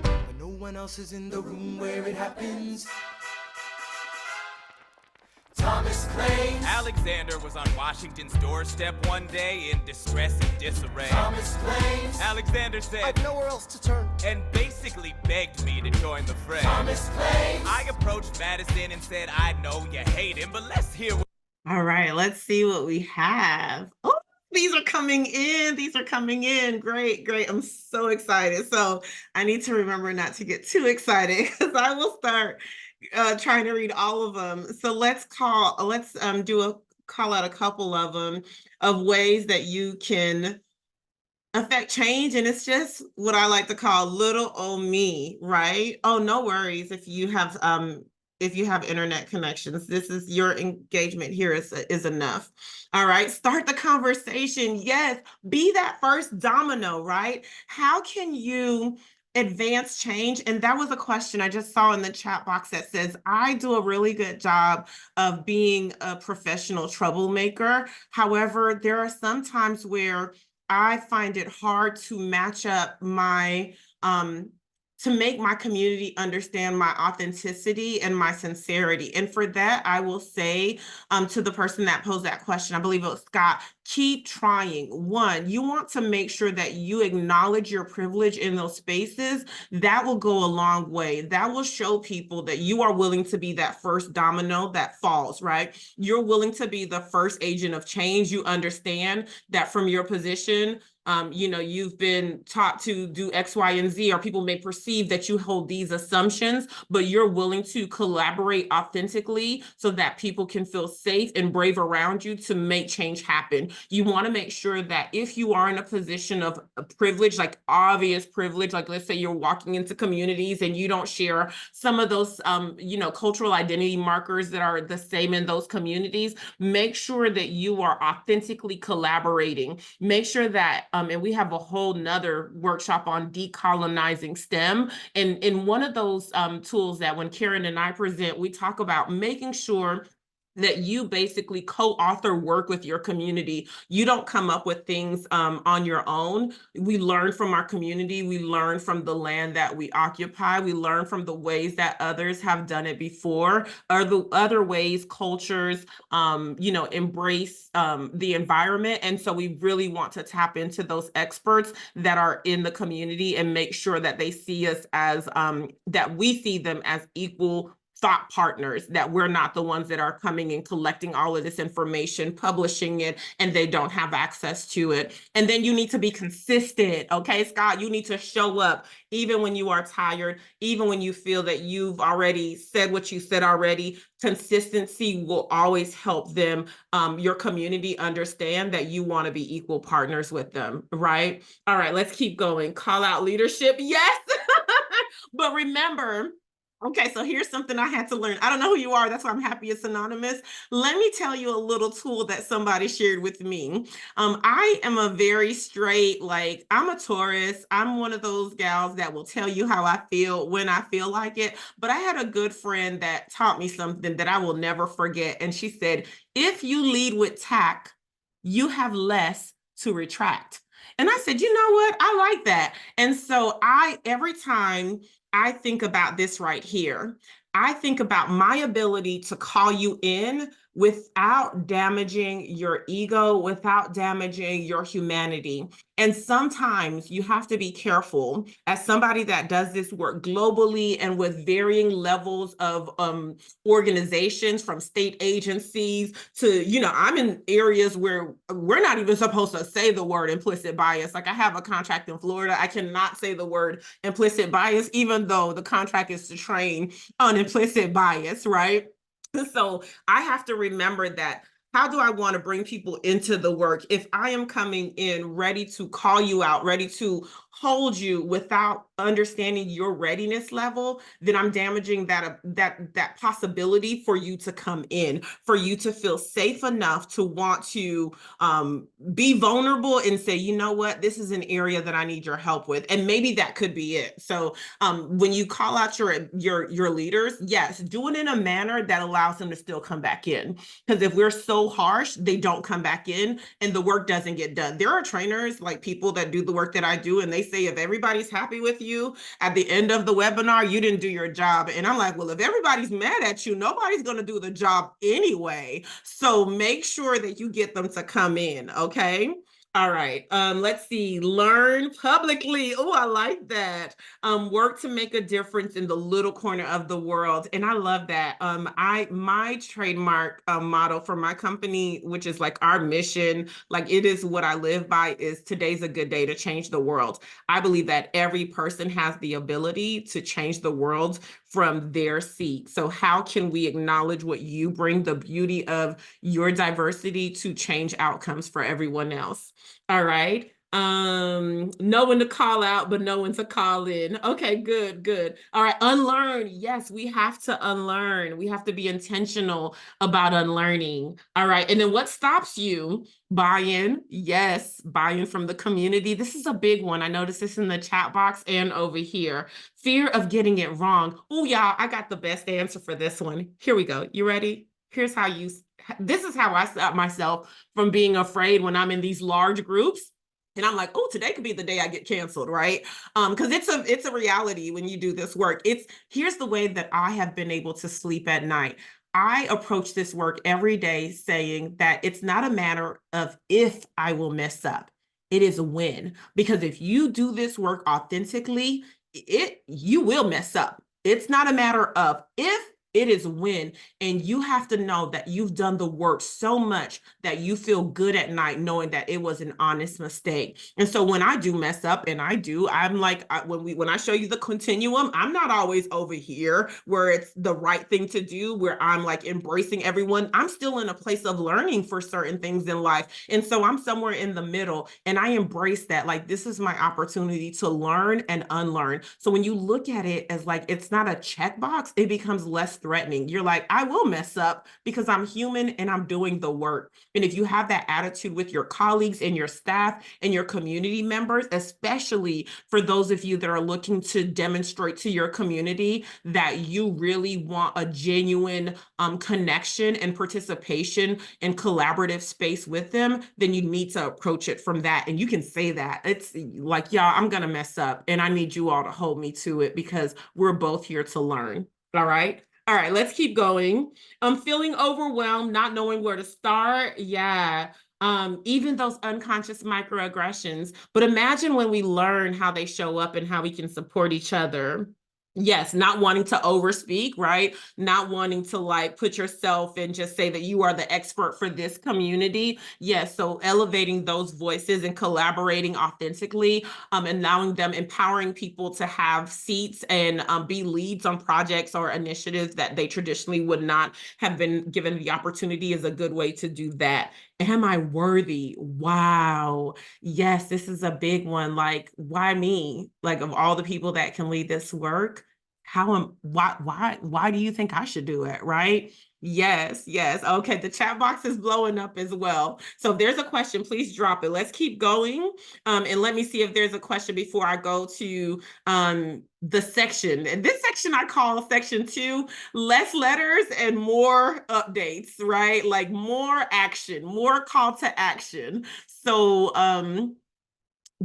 but no one else is in the room where it happens. Thomas claims Alexander was on Washington's doorstep one day in distress and disarray. Thomas claims Alexander said, I've nowhere else to turn. and basically begged me to join the fray. Thomas claims I approached Madison and said, I know you hate him, but let's hear what All right, let's see what we have. Oh, these are coming in. These are coming in. Great, great. I'm so excited. So I need to remember not to get too excited because I will start trying to read all of them. So let's call out a couple of them of ways that you can affect change. And it's just what I like to call little old me, right? Oh, no worries if you have internet connections. This is your engagement here is enough. All right, start the conversation. Yes, be that first domino, right? How can you advance change? And that was a question I just saw in the chat box that says, I do a really good job of being a professional troublemaker. However, there are some times where I find it hard to match up my to make my community understand my authenticity and my sincerity. And for that, I will say to the person that posed that question, I believe it was Scott, keep trying. One, you want to make sure that you acknowledge your privilege in those spaces. That will go a long way. That will show people that you are willing to be that first domino that falls, right? You're willing to be the first agent of change. You understand that from your position, you've been taught to do X, Y, and Z, or people may perceive that you hold these assumptions, but you're willing to collaborate authentically so that people can feel safe and brave around you to make change happen. You want to make sure that if you are in a position of privilege, like obvious privilege, like let's say you're walking into communities and you don't share some of those, cultural identity markers that are the same in those communities, make sure that you are authentically collaborating. Make sure that and we have a whole nother workshop on decolonizing STEM. And in one of those tools that when Karen and I present, we talk about making sure that you basically co-author work with your community. You don't come up with things on your own. We learn from our community. We learn from the land that we occupy. We learn from the ways that others have done it before, or the other ways cultures, embrace the environment. And so we really want to tap into those experts that are in the community and make sure that they see us as, that we see them as equal thought partners, that we're not the ones that are coming and collecting all of this information, publishing it, and they don't have access to it. And then you need to be consistent. Okay, Scott, you need to show up even when you are tired, even when you feel that you've already said what you said already. Consistency will always help them, your community, understand that you want to be equal partners with them, right? All right, let's keep going. Call out leadership. Yes. But remember, okay, so here's something I had to learn. I don't know who you are. That's why I'm happy it's anonymous. Let me tell you a little tool that somebody shared with me. I am a very straight, I'm a Taurus. I'm one of those gals that will tell you how I feel when I feel like it. But I had a good friend that taught me something that I will never forget. And she said, if you lead with tact, you have less to retract. And I said, you know what? I like that. And so every time I think about this right here, I think about my ability to call you in without damaging your ego, without damaging your humanity. And sometimes you have to be careful, as somebody that does this work globally and with varying levels of organizations, from state agencies to, I'm in areas where we're not even supposed to say the word implicit bias. Like I have a contract in Florida. I cannot say the word implicit bias, even though the contract is to train on implicit bias, right? So I have to remember that. How do I want to bring people into the work? If I am coming in ready to call you out, ready to hold you without understanding your readiness level, then I'm damaging that possibility for you to come in, for you to feel safe enough to want to be vulnerable and say, you know what, this is an area that I need your help with. And maybe that could be it. So when you call out your leaders, yes, do it in a manner that allows them to still come back in. Because if we're so harsh, they don't come back in and the work doesn't get done. There are trainers, like people that do the work that I do, and they say, if everybody's happy with you at the end of the webinar, you didn't do your job. And I'm like, well, if everybody's mad at you, nobody's going to do the job anyway. So make sure that you get them to come in. Okay. All right, let's see. Learn publicly. Oh, I like that. Work to make a difference in the little corner of the world. And I love that. My trademark motto for my company, which is like our mission, like it is what I live by, is today's a good day to change the world. I believe that every person has the ability to change the world from their seat. So how can we acknowledge what you bring, the beauty of your diversity, to change outcomes for everyone else? All right. Know when to call out, but know when to call in. Okay, good. All right, unlearn. Yes, we have to unlearn. We have to be intentional about unlearning. All right, and then what stops you? Buy-in. Yes, buy-in from the community. This is a big one. I noticed this in the chat box and over here. Fear of getting it wrong. Oh, y'all, I got the best answer for this one. Here we go. You ready? Here's how this is how I stop myself from being afraid when I'm in these large groups. And I'm like, oh, today could be the day I get canceled, right? Because it's a reality when you do this work. Here's the way that I have been able to sleep at night. I approach this work every day saying that it's not a matter of if I will mess up. It is when. Because if you do this work authentically, you will mess up. It's not a matter of if, it is when. And you have to know that you've done the work so much that you feel good at night knowing that it was an honest mistake. And so when I do mess up, and I'm like, when I show you the continuum, I'm not always over here where it's the right thing to do, where I'm like embracing everyone. I'm still in a place of learning for certain things in life. And so I'm somewhere in the middle, and I embrace that. Like, this is my opportunity to learn and unlearn. So when you look at it as like, it's not a checkbox, it becomes less threatening. You're like, I will mess up because I'm human and I'm doing the work. And if you have that attitude with your colleagues and your staff and your community members, especially for those of you that are looking to demonstrate to your community that you really want a genuine connection and participation and collaborative space with them, then you need to approach it from that. And you can say that. It's like, y'all, I'm going to mess up and I need you all to hold me to it because we're both here to learn. All right. All right, let's keep going. I'm feeling overwhelmed, not knowing where to start. Yeah. Even those unconscious microaggressions. But imagine when we learn how they show up and how we can support each other. Yes, not wanting to overspeak, right? Not wanting to like put yourself and just say that you are the expert for this community. Yes, so elevating those voices and collaborating authentically, allowing them, empowering people to have seats and be leads on projects or initiatives that they traditionally would not have been given the opportunity is a good way to do that. Am I worthy? Wow. Yes, this is a big one. Like, why me? Like, of all the people that can lead this work, why do you think I should do it? Right? Yes. Okay. The chat box is blowing up as well. So if there's a question, please drop it. Let's keep going. And let me see if there's a question before I go to the section. And this section I call section 2, less letters and more updates, right? Like more action, more call to action. So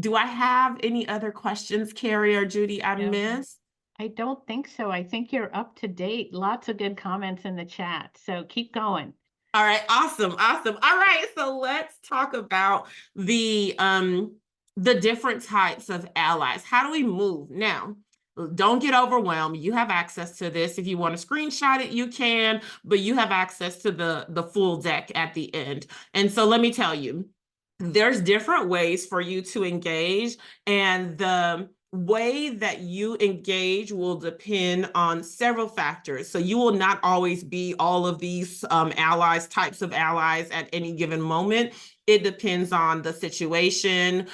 do I have any other questions, Carrie or Judy, I missed? I don't think so. I think you're up to date. Lots of good comments in the chat. So keep going. All right, awesome. All right, so let's talk about the different types of allies. How do we move? Now, don't get overwhelmed. You have access to this. If you want to screenshot it, you can, but you have access to the full deck at the end. And so let me tell you, there's different ways for you to engage, and the way that you engage will depend on several factors. So you will not always be all of these types of allies at any given moment. It depends on the situation,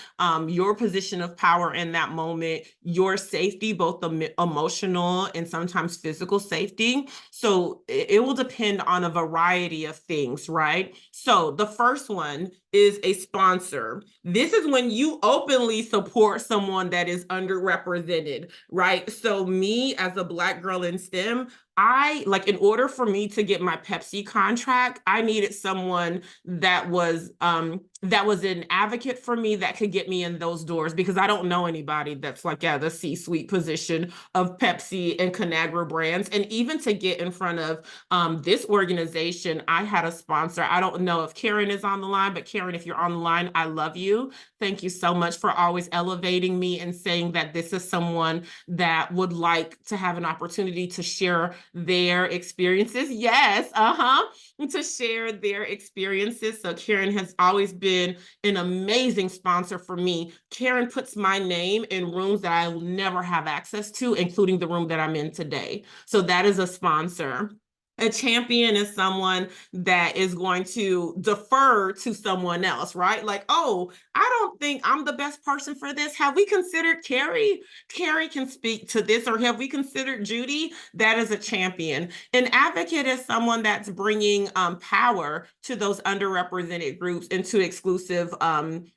your position of power in that moment, your safety, both the emotional and sometimes physical safety. So it will depend on a variety of things, right? So the first one is a sponsor. This is when you openly support someone that is underrepresented, right? So me as a Black girl in STEM, in order for me to get my Pepsi contract, I needed someone that was an advocate for me that could get me in those doors, because I don't know anybody that's like at the C-suite position of Pepsi and Conagra Brands. And even to get in front of this organization, I had a sponsor. I don't know if Karen is on the line, but Karen, if you're on the line, I love you. Thank you so much for always elevating me and saying that this is someone that would like to have an opportunity to share their experiences. Yes, to share their experiences. So Karen has always been an amazing sponsor for me. Karen puts my name in rooms that I will never have access to, including the room that I'm in today. So that is a sponsor. A champion is someone that is going to defer to someone else, right? Like, oh, I don't think I'm the best person for this. Have we considered Carrie? Carrie can speak to this. Or have we considered Judy? That is a champion. An advocate is someone that's bringing power to those underrepresented groups into exclusive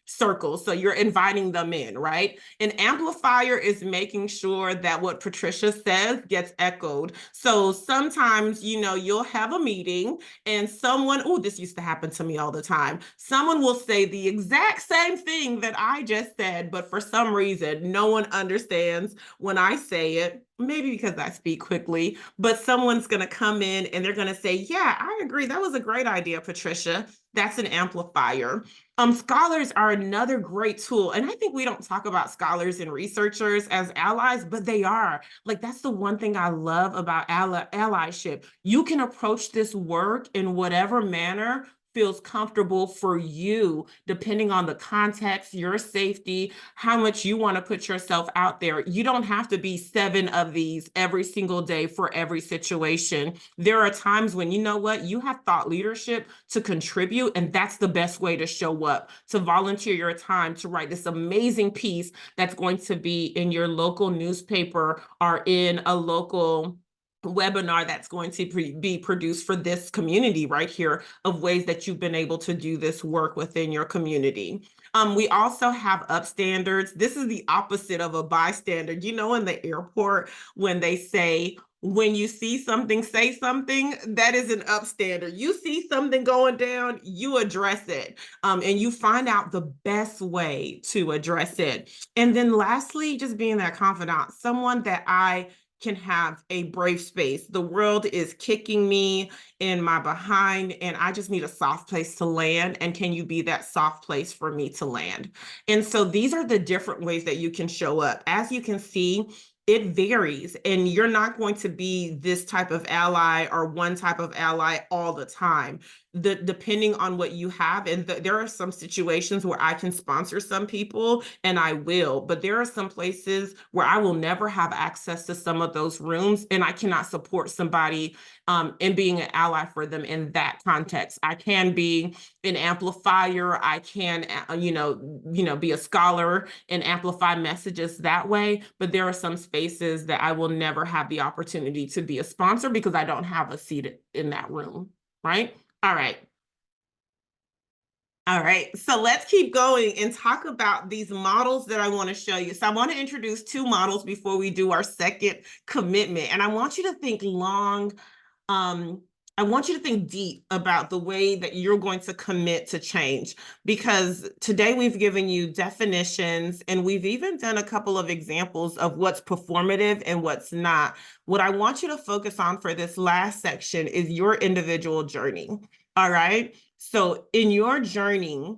circles. So you're inviting them in, right? An amplifier is making sure that what Patricia says gets echoed. So sometimes, you'll have a meeting and someone, oh, this used to happen to me all the time. Someone will say the exact same thing that I just said, but for some reason, no one understands when I say it. Maybe because I speak quickly, but someone's going to come in and they're going to say, yeah, I agree. That was a great idea, Patricia. That's an amplifier. Scholars are another great tool. And I think we don't talk about scholars and researchers as allies, but they are. Like, that's the one thing I love about allyship. You can approach this work in whatever manner feels comfortable for you, depending on the context, your safety, how much you want to put yourself out there. You don't have to be 7 of these every single day for every situation. There are times when, you know what, you have thought leadership to contribute, and that's the best way to show up, to volunteer your time to write this amazing piece that's going to be in your local newspaper or in a local webinar that's going to be produced for this community right here, of ways that you've been able to do this work within your community. We also have upstanders. This is the opposite of a bystander. You know, in the airport, when they say, when you see something, say something, that is an upstander. You see something going down, you address it, and you find out the best way to address it. And then lastly, just being that confidant, someone that I can have a brave space. The world is kicking me in my behind, and I just need a soft place to land. And can you be that soft place for me to land? And so these are the different ways that you can show up. As you can see, it varies, and you're not going to be this type of ally or one type of ally all the time. Depending on what you have, and there are some situations where I can sponsor some people, and I will, but there are some places where I will never have access to some of those rooms, and I cannot support somebody in being an ally for them in that context. I can be an amplifier. I can, be a scholar and amplify messages that way. But there are some spaces that I will never have the opportunity to be a sponsor because I don't have a seat in that room, right? All right. All right, so let's keep going and talk about these models that I want to show you. So I want to introduce 2 models before we do our second commitment. And I want you to think long. I want you to think deep about the way that you're going to commit to change, because today we've given you definitions and we've even done a couple of examples of what's performative and what's not. What I want you to focus on for this last section is your individual journey. All right. So in your journey,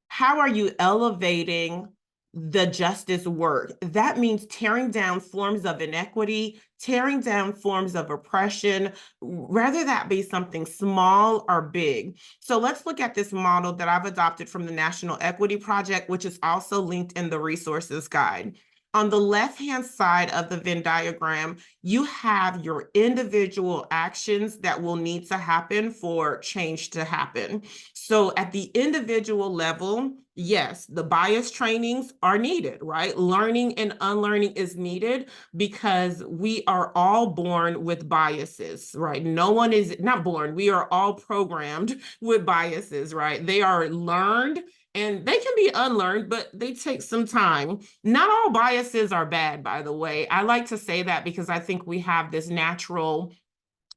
how are you elevating the justice work? That means tearing down forms of inequity, tearing down forms of oppression, whether that be something small or big. So let's look at this model that I've adopted from the National Equity Project, which is also linked in the resources guide. On the left-hand side of the Venn diagram, you have your individual actions that will need to happen for change to happen. So at the individual level, yes, the bias trainings are needed, right? Learning and unlearning is needed because we are all born with biases, right? No one is not born. We are all programmed with biases, right? They are learned and they can be unlearned, but they take some time. Not all biases are bad, by the way. I like to say that because I think we have this natural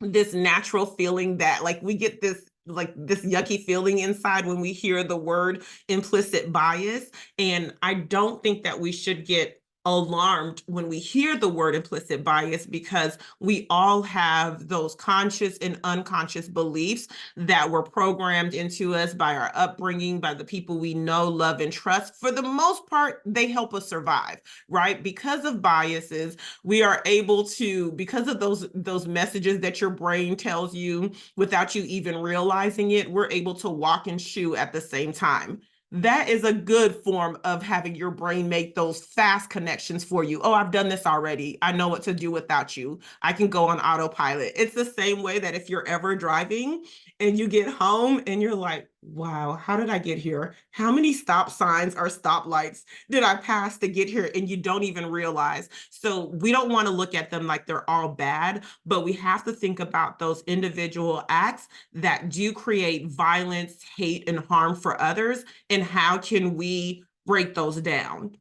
feeling that like we get this yucky feeling inside when we hear the word implicit bias. And I don't think that we should get alarmed when we hear the word implicit bias, because we all have those conscious and unconscious beliefs that were programmed into us by our upbringing, by the people we know, love, and trust. For the most part, they help us survive, right? Because of biases, we are able to, because of those messages that your brain tells you without you even realizing it, we're able to walk and chew at the same time. That is a good form of having your brain make those fast connections for you. Oh, I've done this already. I know what to do without you. I can go on autopilot. It's the same way that if you're ever driving and you get home and you're like, wow, how did I get here? How many stop signs or stoplights did I pass to get here? And you don't even realize. So we don't want to look at them like they're all bad, but we have to think about those individual acts that do create violence, hate, and harm for others, and how can we break those down.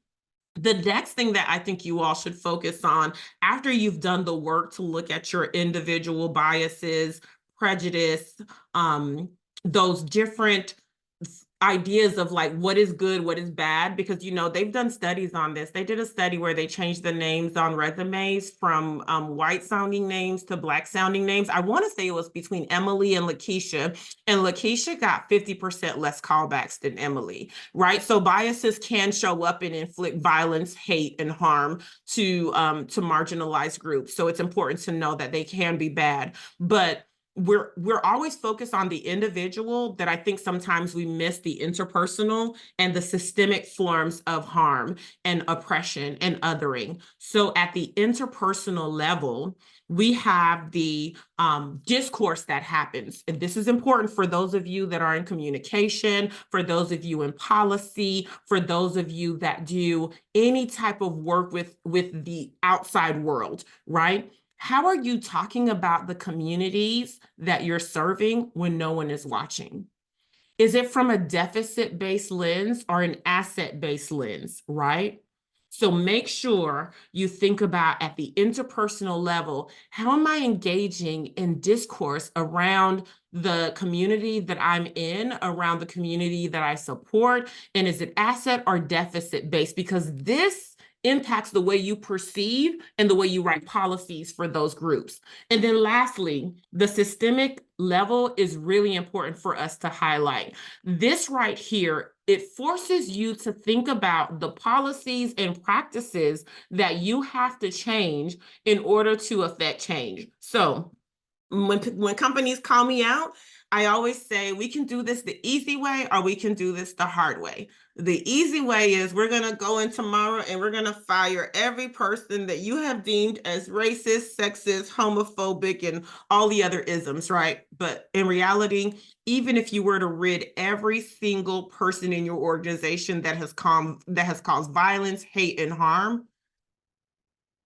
The next thing that I think you all should focus on after you've done the work to look at your individual biases, prejudice, those different ideas of like what is good, what is bad, because they've done studies on this. They did a study where they changed the names on resumes from white sounding names to black sounding names. I want to say it was between Emily and Lakeisha, and Lakeisha got 50% less callbacks than Emily, right? So biases can show up and inflict violence, hate, and harm to marginalized groups. So it's important to know that they can be bad, but we're always focused on the individual, that I think sometimes we miss the interpersonal and the systemic forms of harm and oppression and othering. So at the interpersonal level, we have the discourse that happens. And this is important for those of you that are in communication, for those of you in policy, for those of you that do any type of work with the outside world, right? How are you talking about the communities that you're serving when no one is watching? Is it from a deficit-based lens or an asset-based lens, right? So make sure you think about at the interpersonal level, how am I engaging in discourse around the community that I'm in, around the community that I support? And is it asset or deficit-based? Because this impacts the way you perceive and the way you write policies for those groups. And then lastly, the systemic level is really important for us to highlight. This right here, it forces you to think about the policies and practices that you have to change in order to affect change. So when companies call me out, I always say we can do this the easy way or we can do this the hard way. The easy way is we're going to go in tomorrow and we're going to fire every person that you have deemed as racist, sexist, homophobic, and all the other isms, right? But in reality, even if you were to rid every single person in your organization that has caused violence, hate, and harm,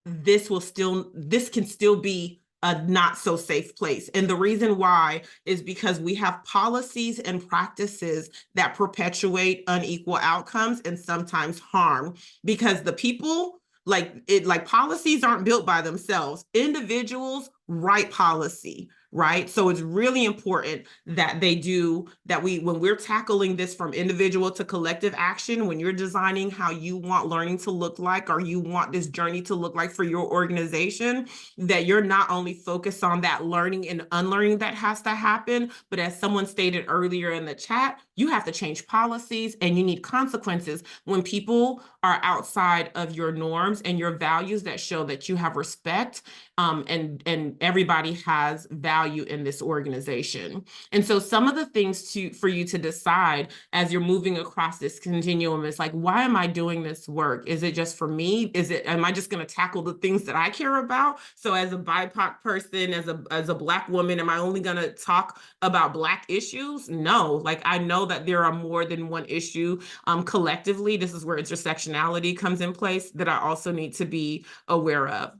this can still be a not so safe place. And the reason why is because we have policies and practices that perpetuate unequal outcomes and sometimes harm, because the people like policies aren't built by themselves. Individuals write policy, right? So it's really important that when we're tackling this from individual to collective action, when you're designing how you want learning to look like, or you want this journey to look like for your organization, that you're not only focused on that learning and unlearning that has to happen, but as someone stated earlier in the chat, you have to change policies and you need consequences when people are outside of your norms and your values that show that you have respect and everybody has value in this organization. And so some of the things for you to decide as you're moving across this continuum is like, why am I doing this work? Is it just for me? Am I just going to tackle the things that I care about? So as a BIPOC person, as a Black woman, am I only going to talk about Black issues? No, like I know that there are more than one issue collectively. This is where intersectionality comes in place that I also need to be aware of.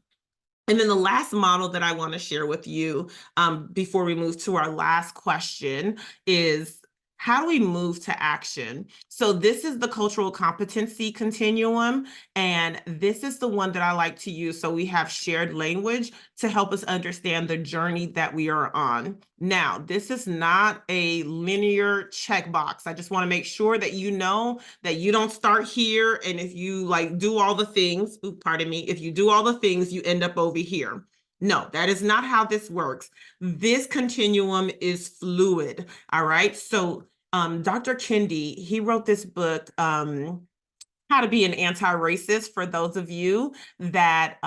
And then the last model that I want to share with you before we move to our last question is, how do we move to action? So this is the cultural competency continuum, and this is the one that I like to use. So we have shared language to help us understand the journey that we are on. Now, this is not a linear checkbox. I just want to make sure that you know that you don't start here, and if you do all the things, if you do all the things, you end up over here. No, that is not how this works. This continuum is fluid, all right? So Dr. Kendi, he wrote this book, How to Be an Anti-Racist, for those of you that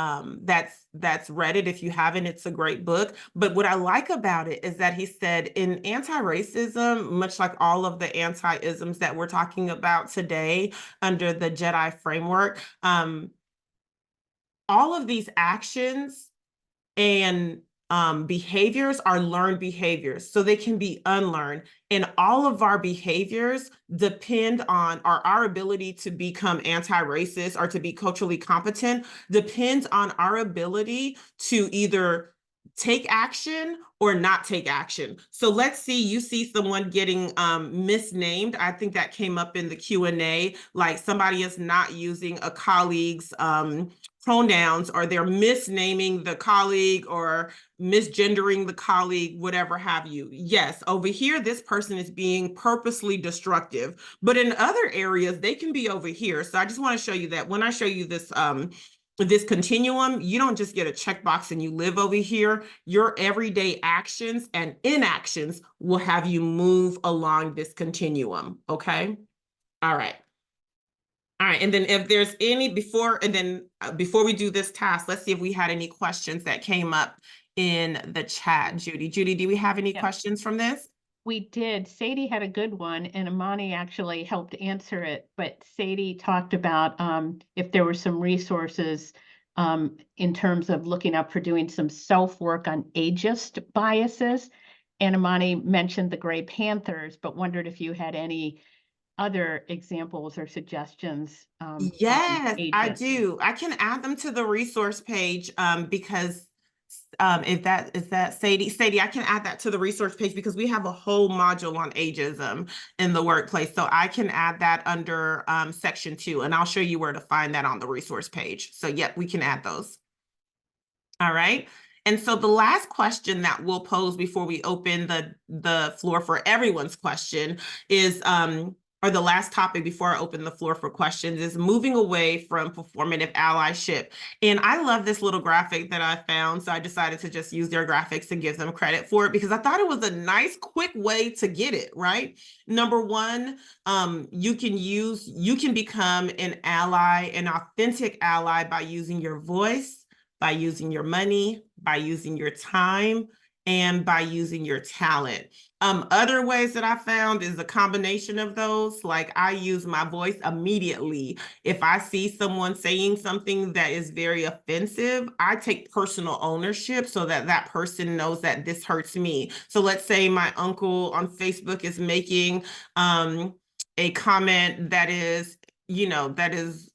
that's read it. If you haven't, it's a great book. But what I like about it is that he said in anti-racism, much like all of the anti-isms that we're talking about today under the JEDI framework, all of these actions and behaviors are learned behaviors, so they can be unlearned. And all of our behaviors depend on our ability to become anti-racist or to be culturally competent depends on our ability to either take action or not take action. So let's see, you see someone getting misnamed. I think that came up in the Q&A, like somebody is not using a colleague's pronouns, or they're misnaming the colleague or misgendering the colleague, whatever have you. Yes, over here, this person is being purposely destructive, but in other areas, they can be over here. So I just want to show you that when I show you this continuum, you don't just get a checkbox and you live over here. Your everyday actions and inactions will have you move along this continuum, okay? All right. All right, and then if there's any before we do this task, let's see if we had any questions that came up in the chat. Judy, do we have any questions from this? We did. Sadie had a good one, and Amani actually helped answer it. But Sadie talked about if there were some resources in terms of looking up for doing some self-work on ageist biases. And Amani mentioned the Gray Panthers, but wondered if you had any other examples or suggestions. Yes, I do. I can add them to the resource page because if that is that Sadie, I can add that to the resource page because we have a whole module on ageism in the workplace. So I can add that under section 2, and I'll show you where to find that on the resource page. So yep, we can add those. All right. And so the last question that we'll pose before we open the floor for everyone's question is or the last topic before I open the floor for questions is moving away from performative allyship. And I love this little graphic that I found, so I decided to just use their graphics and give them credit for it because I thought it was a nice, quick way to get it, right? Number one, you can become an ally, an authentic ally by using your voice, by using your money, by using your time, and by using your talent. Other ways that I found is a combination of those. Like I use my voice immediately. If I see someone saying something that is very offensive, I take personal ownership so that that person knows that this hurts me. So let's say my uncle on Facebook is making a comment that is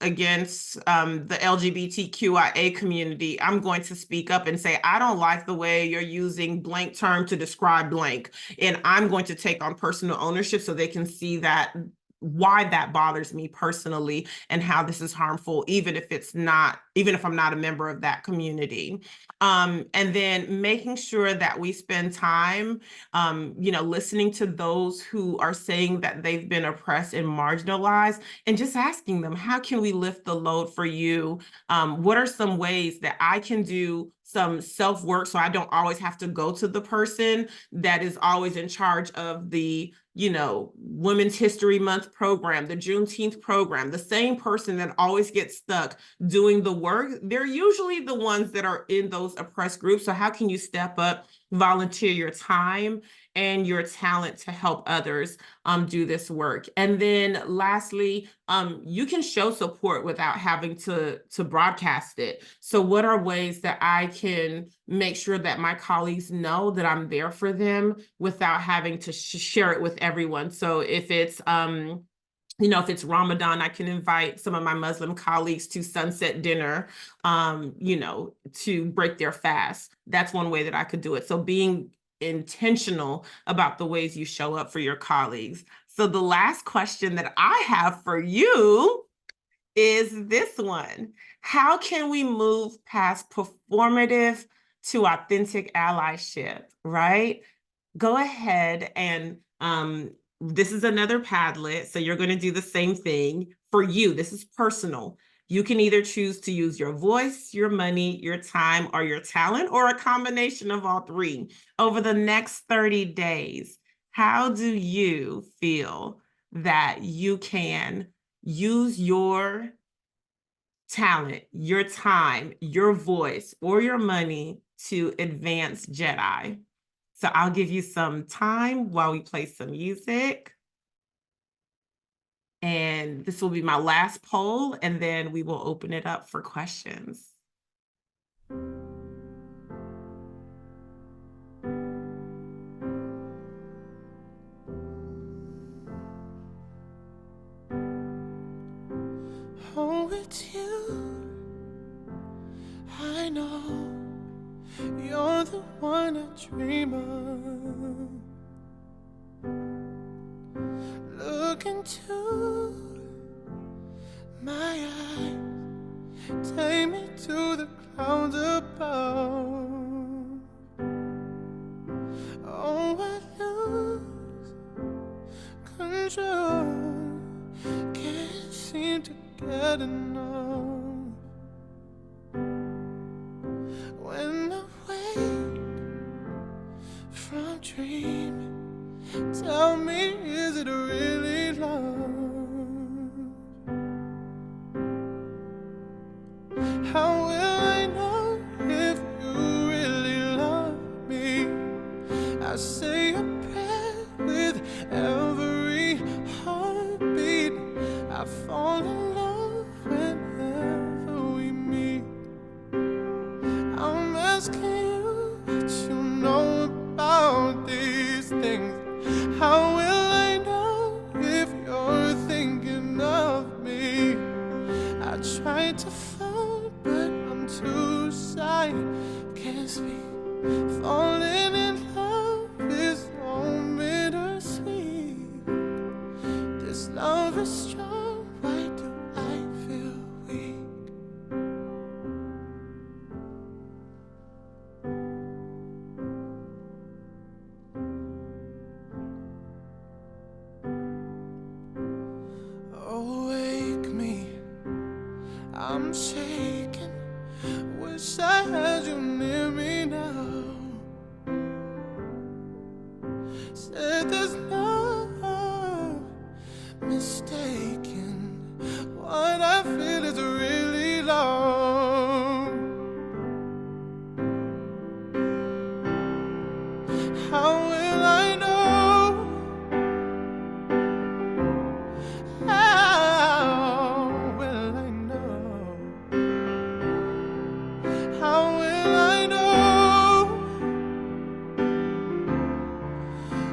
against the LGBTQIA community. I'm going to speak up and say, I don't like the way you're using blank term to describe blank. And I'm going to take on personal ownership so they can see that why that bothers me personally and how this is harmful, even if I'm not a member of that community. And then making sure that we spend time, listening to those who are saying that they've been oppressed and marginalized, and just asking them, how can we lift the load for you? What are some ways that I can do some self-work so I don't always have to go to the person that is always in charge of the Women's History Month program, the Juneteenth program, the same person that always gets stuck doing the work. They're usually the ones that are in those oppressed groups. So how can you step up, volunteer your time and your talent to help others do this work? And then lastly, you can show support without having to broadcast it. So what are ways that I can make sure that my colleagues know that I'm there for them without having to share it with everyone? So if it's if it's Ramadan, I can invite some of my Muslim colleagues to sunset dinner, to break their fast. That's one way that I could do it. So being intentional about the ways you show up for your colleagues. So the last question that I have for you is this one. How can we move past performative to authentic allyship, right? Go ahead and this is another Padlet, so you're going to do the same thing for you. This is personal. You can either choose to use your voice, your money, your time, or your talent, or a combination of all three. Over the next 30 days, how do you feel that you can use your talent, your time, your voice, or your money to advance JEDI? So I'll give you some time while we play some music. And this will be my last poll, and then we will open it up for questions. Oh, it's you. I know you're the one I dream of. Look into my eyes, take me to roundabout. Oh, I lose control. Can't seem to get enough. When I wake from dreaming, tell me, is it really love? How will I know if you really love me? I say a prayer with every heartbeat. I fall in love whenever we meet. I'm asking you what you know about these things. How will I know if you're thinking of me? I tried to fall, but I'm too shy. Can't speak. Falling in love is so bittersweet. This love is strong. Why do I feel weak? Awake me, I'm shaking. Wish I had you near me now. Said there's no mistaking. What I feel is really love. How will I know? How will I know? How will I know?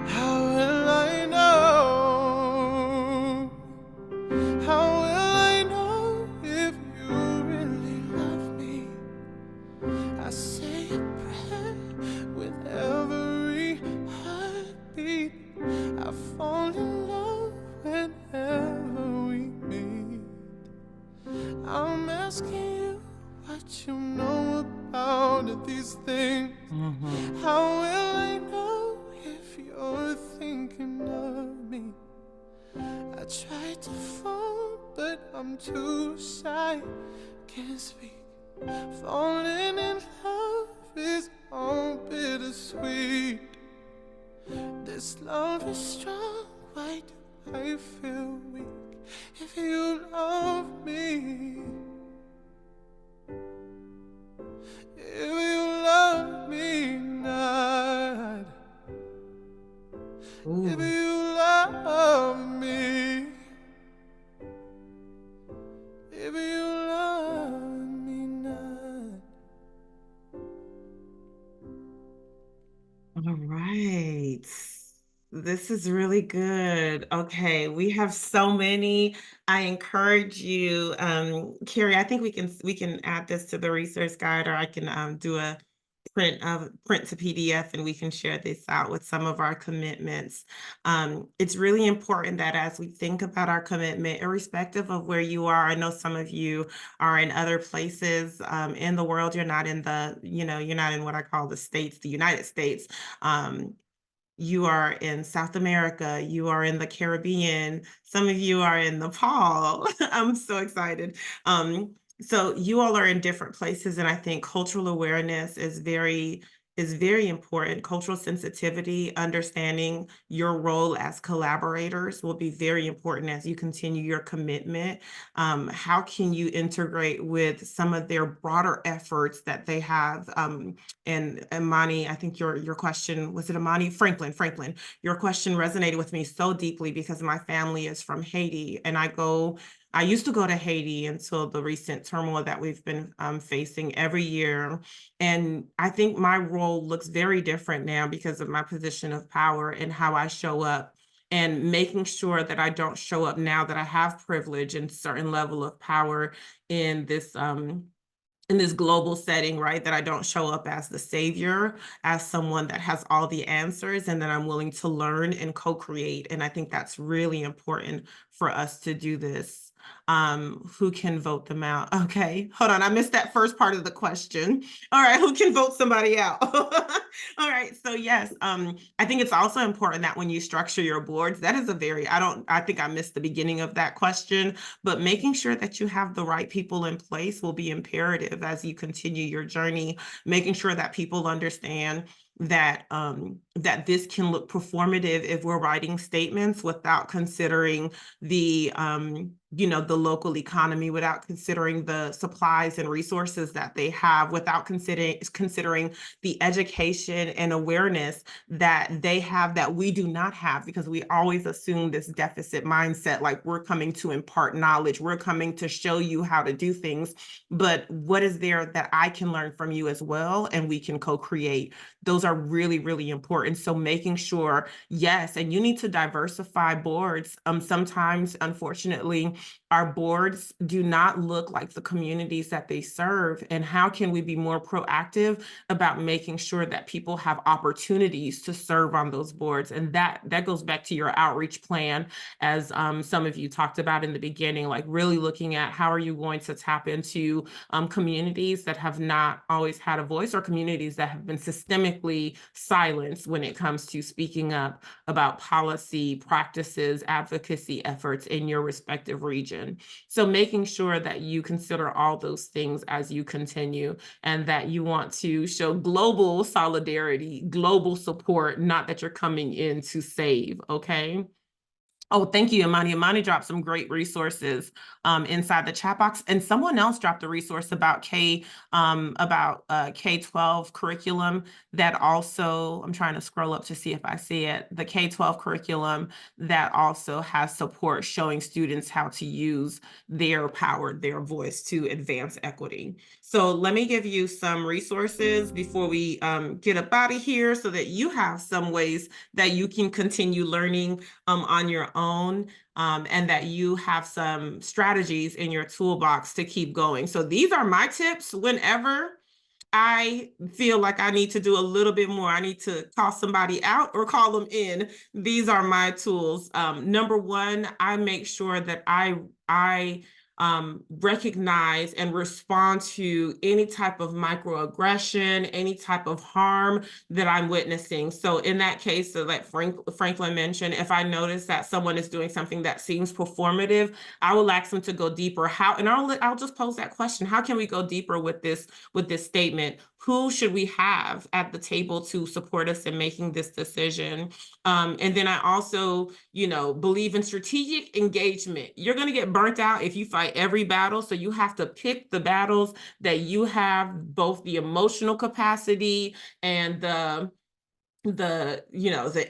How will I know? How will I know if you really love me? I say a prayer with every heartbeat. I fall in love whenever we meet. I'm asking you what you know about these things. How will I know if you're thinking of me? I try to fall, but I'm too shy. Can't speak. Falling in love is all bittersweet. This love is strong. Why do I feel weak? If you love me, if you love me not, if you love me, if you love me not. All right. This is really good. Okay, we have so many. I encourage you, Carrie, I think we can add this to the resource guide, or I can do a print to PDF, and we can share this out with some of our commitments. It's really important that as we think about our commitment, irrespective of where you are, I know some of you are in other places in the world. You're not in you're not in what I call the States, the United States. You are in South America, you are in the Caribbean, some of you are in Nepal. I'm so excited. So you all are in different places, and I think cultural awareness is very important. Cultural sensitivity, understanding your role as collaborators will be very important as you continue your commitment. How can you integrate with some of their broader efforts that they have? And Imani, I think your question, was it Imani? Franklin, your question resonated with me so deeply because my family is from Haiti, and I used to go to Haiti until the recent turmoil that we've been facing every year. And I think my role looks very different now because of my position of power and how I show up, and making sure that I don't show up now that I have privilege and certain level of power in this global setting, right? That I don't show up as the savior, as someone that has all the answers, and that I'm willing to learn and co-create. And I think that's really important for us to do this. Who can vote them out? Okay, hold on. I missed that first part of the question. All right, who can vote somebody out? All right, so yes, I think it's also important that when you structure your boards, that is a very, I think I missed the beginning of that question, but making sure that you have the right people in place will be imperative as you continue your journey, making sure that people understand that that this can look performative if we're writing statements without considering the the local economy, without considering the supplies and resources that they have, without considering the education and awareness that they have that we do not have, because we always assume this deficit mindset, like we're coming to impart knowledge, we're coming to show you how to do things, but what is there that I can learn from you as well, and we can co-create. Those are really, really important. So making sure, yes, and you need to diversify boards. Sometimes, unfortunately, our boards do not look like the communities that they serve. And how can we be more proactive about making sure that people have opportunities to serve on those boards? And that goes back to your outreach plan, as some of you talked about in the beginning, like really looking at how are you going to tap into communities that have not always had a voice, or communities that have been systemically silenced when it comes to speaking up about policy, practices, advocacy efforts in your respective region. So making sure that you consider all those things as you continue, and that you want to show global solidarity, global support, not that you're coming in to save, okay? Oh, thank you, Imani. Imani dropped some great resources inside the chat box, and someone else dropped a resource about K-12 curriculum that also, I'm trying to scroll up to see if I see it, the K-12 curriculum that also has support showing students how to use their power, their voice to advance equity. So let me give you some resources before we get up out of here, so that you have some ways that you can continue learning on your own, and that you have some strategies in your toolbox to keep going. So these are my tips whenever I feel like I need to do a little bit more. I need to call somebody out or call them in. These are my tools. Number one, I make sure that I recognize and respond to any type of microaggression, any type of harm that I'm witnessing. So in that case, so like Franklin mentioned, if I notice that someone is doing something that seems performative, I will ask them to go deeper. I'll just pose that question: how can we go deeper with this statement? Who should we have at the table to support us in making this decision? And then I also, believe in strategic engagement. You're going to get burnt out if you fight every battle. So you have to pick the battles that you have both the emotional capacity and the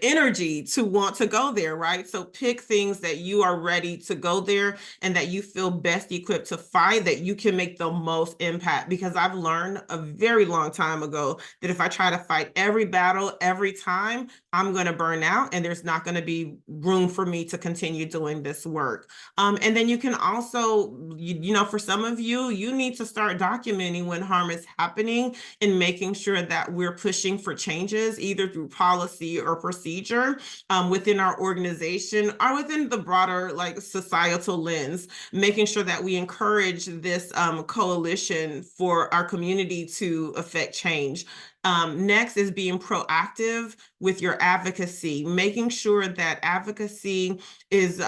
energy to want to go there, right? So pick things that you are ready to go there, and that you feel best equipped to fight, that you can make the most impact. Because I've learned a very long time ago that if I try to fight every battle every time, I'm going to burn out, and there's not going to be room for me to continue doing this work. And then you can also, for some of you, you need to start documenting when harm is happening, and making sure that we're pushing for changes, either through policy or procedure within our organization, or within the broader societal lens, making sure that we encourage this coalition for our community to affect change. Next is being proactive with your advocacy, making sure that advocacy is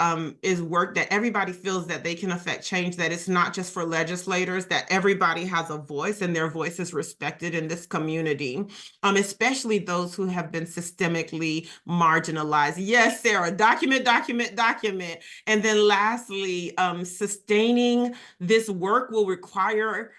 work that everybody feels that they can affect change, that it's not just for legislators, that everybody has a voice and their voice is respected in this community, especially those who have been systemically marginalized. Yes, Sarah, document. And then lastly, sustaining this work will require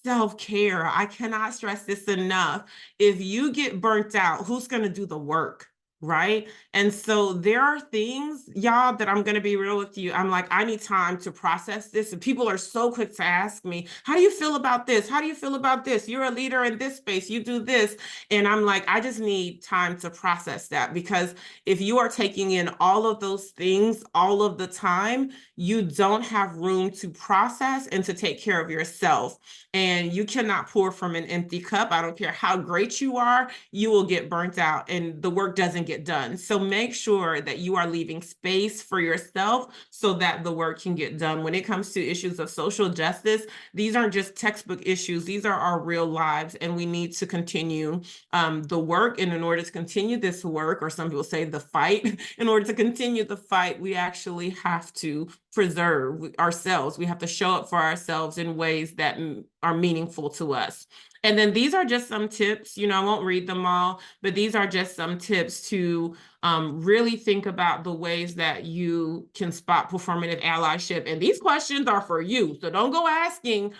self-care. I cannot stress this enough. If you get burnt out, who's going to do the work? Right? And so there are things, y'all, that I'm going to be real with you. I'm like, I need time to process this. And people are so quick to ask me, how do you feel about this? How do you feel about this? You're a leader in this space. You do this. And I'm like, I just need time to process that, because if you are taking in all of those things all of the time, you don't have room to process and to take care of yourself. And you cannot pour from an empty cup. I don't care how great you are, you will get burnt out, and the work doesn't get get done. So make sure that you are leaving space for yourself so that the work can get done. When it comes to issues of social justice, these aren't just textbook issues. These are our real lives, and we need to continue the work. And in order to continue this work, or some people say the fight, in order to continue the fight, we actually have to preserve ourselves. We have to show up for ourselves in ways that are meaningful to us. And then these are just some tips, I won't read them all, but these are just some tips to really think about the ways that you can spot performative allyship. And these questions are for you. So don't go asking,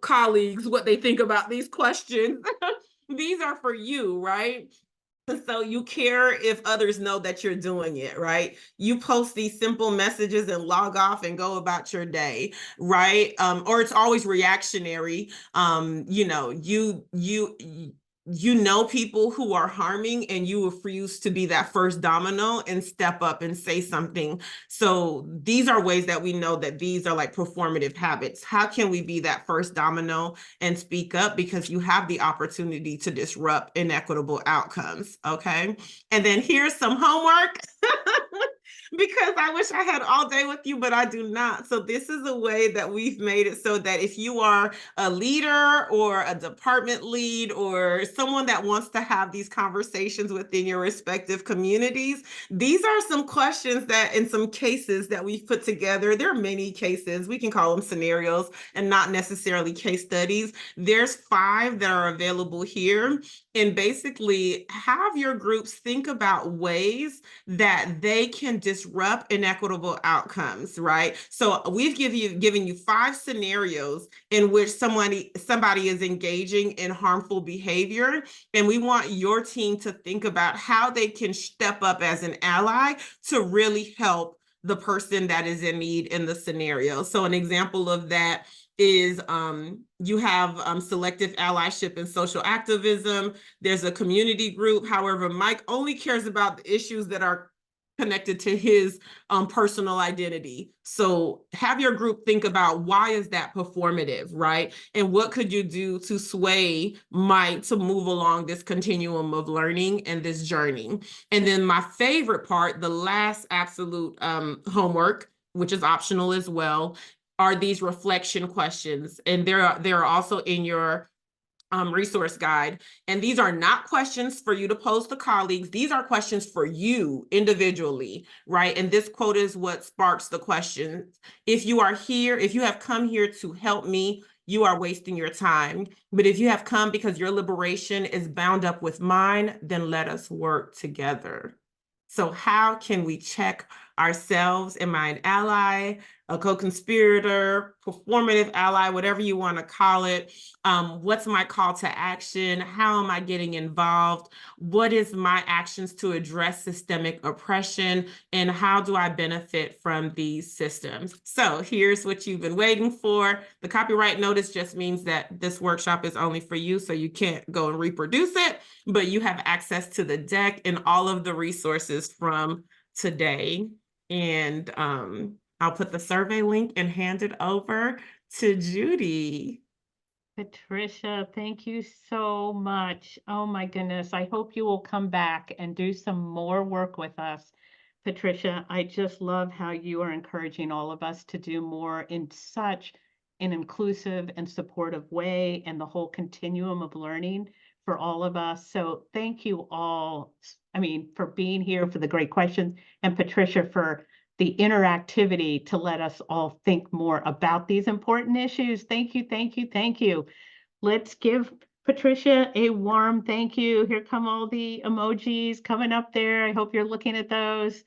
colleagues what they think about these questions. These are for you, right? So you care if others know that you're doing it, right? You post these simple messages and log off and go about your day, right? Or it's always reactionary. You know people who are harming, and you refuse to be that first domino and step up and say something. So these are ways that we know that these are like performative habits. How can we be that first domino and speak up? Because you have the opportunity to disrupt inequitable outcomes, okay? And then here's some homework. Because I wish I had all day with you, but I do not. So this is a way that we've made it so that if you are a leader or a department lead or someone that wants to have these conversations within your respective communities, these are some questions that in some cases that we've put together. There are many cases, we can call them scenarios and not necessarily case studies. There's 5 that are available here. And basically have your groups think about ways that they can disrupt inequitable outcomes, right? So we've given you 5 scenarios in which somebody is engaging in harmful behavior. And we want your team to think about how they can step up as an ally to really help the person that is in need in the scenario. So an example of that is you have selective allyship and social activism. There's a community group. However, Mike only cares about the issues that are connected to his personal identity. So have your group think about, why is that performative, right? And what could you do to sway Mike to move along this continuum of learning and this journey? And then my favorite part, the last absolute homework, which is optional as well, are these reflection questions. And they're also in your resource guide. And these are not questions for you to pose to colleagues. These are questions for you individually, right? And this quote is what sparks the question. If you have come here to help me, you are wasting your time. But if you have come because your liberation is bound up with mine, then let us work together. So how can we check ourselves? Am I an ally, a co-conspirator, performative ally, whatever you want to call it? What's my call to action? How am I getting involved? What is my actions to address systemic oppression? And how do I benefit from these systems? So here's what you've been waiting for. The copyright notice just means that this workshop is only for you, so you can't go and reproduce it, but you have access to the deck and all of the resources from today. And I'll put the survey link and hand it over to Judy. Patricia, thank you so much. Oh my goodness. I hope you will come back and do some more work with us. Patricia, I just love how you are encouraging all of us to do more in such an inclusive and supportive way, and the whole continuum of learning for all of us. So thank you all, for being here, for the great questions, and Patricia for the interactivity to let us all think more about these important issues. Thank you, thank you, thank you. Let's give Patricia a warm thank you. Here come all the emojis coming up there. I hope you're looking at those.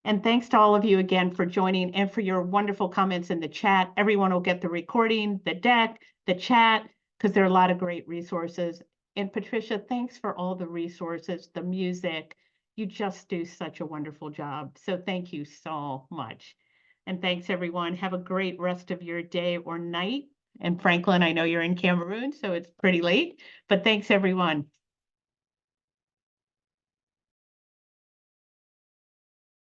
And thanks to all of you again for joining and for your wonderful comments in the chat. Everyone will get the recording, the deck, the chat, because there are a lot of great resources. And Patricia, thanks for all the resources, the music. You just do such a wonderful job. So thank you so much. And thanks everyone. Have a great rest of your day or night. And Franklin, I know you're in Cameroon, so it's pretty late, but thanks everyone.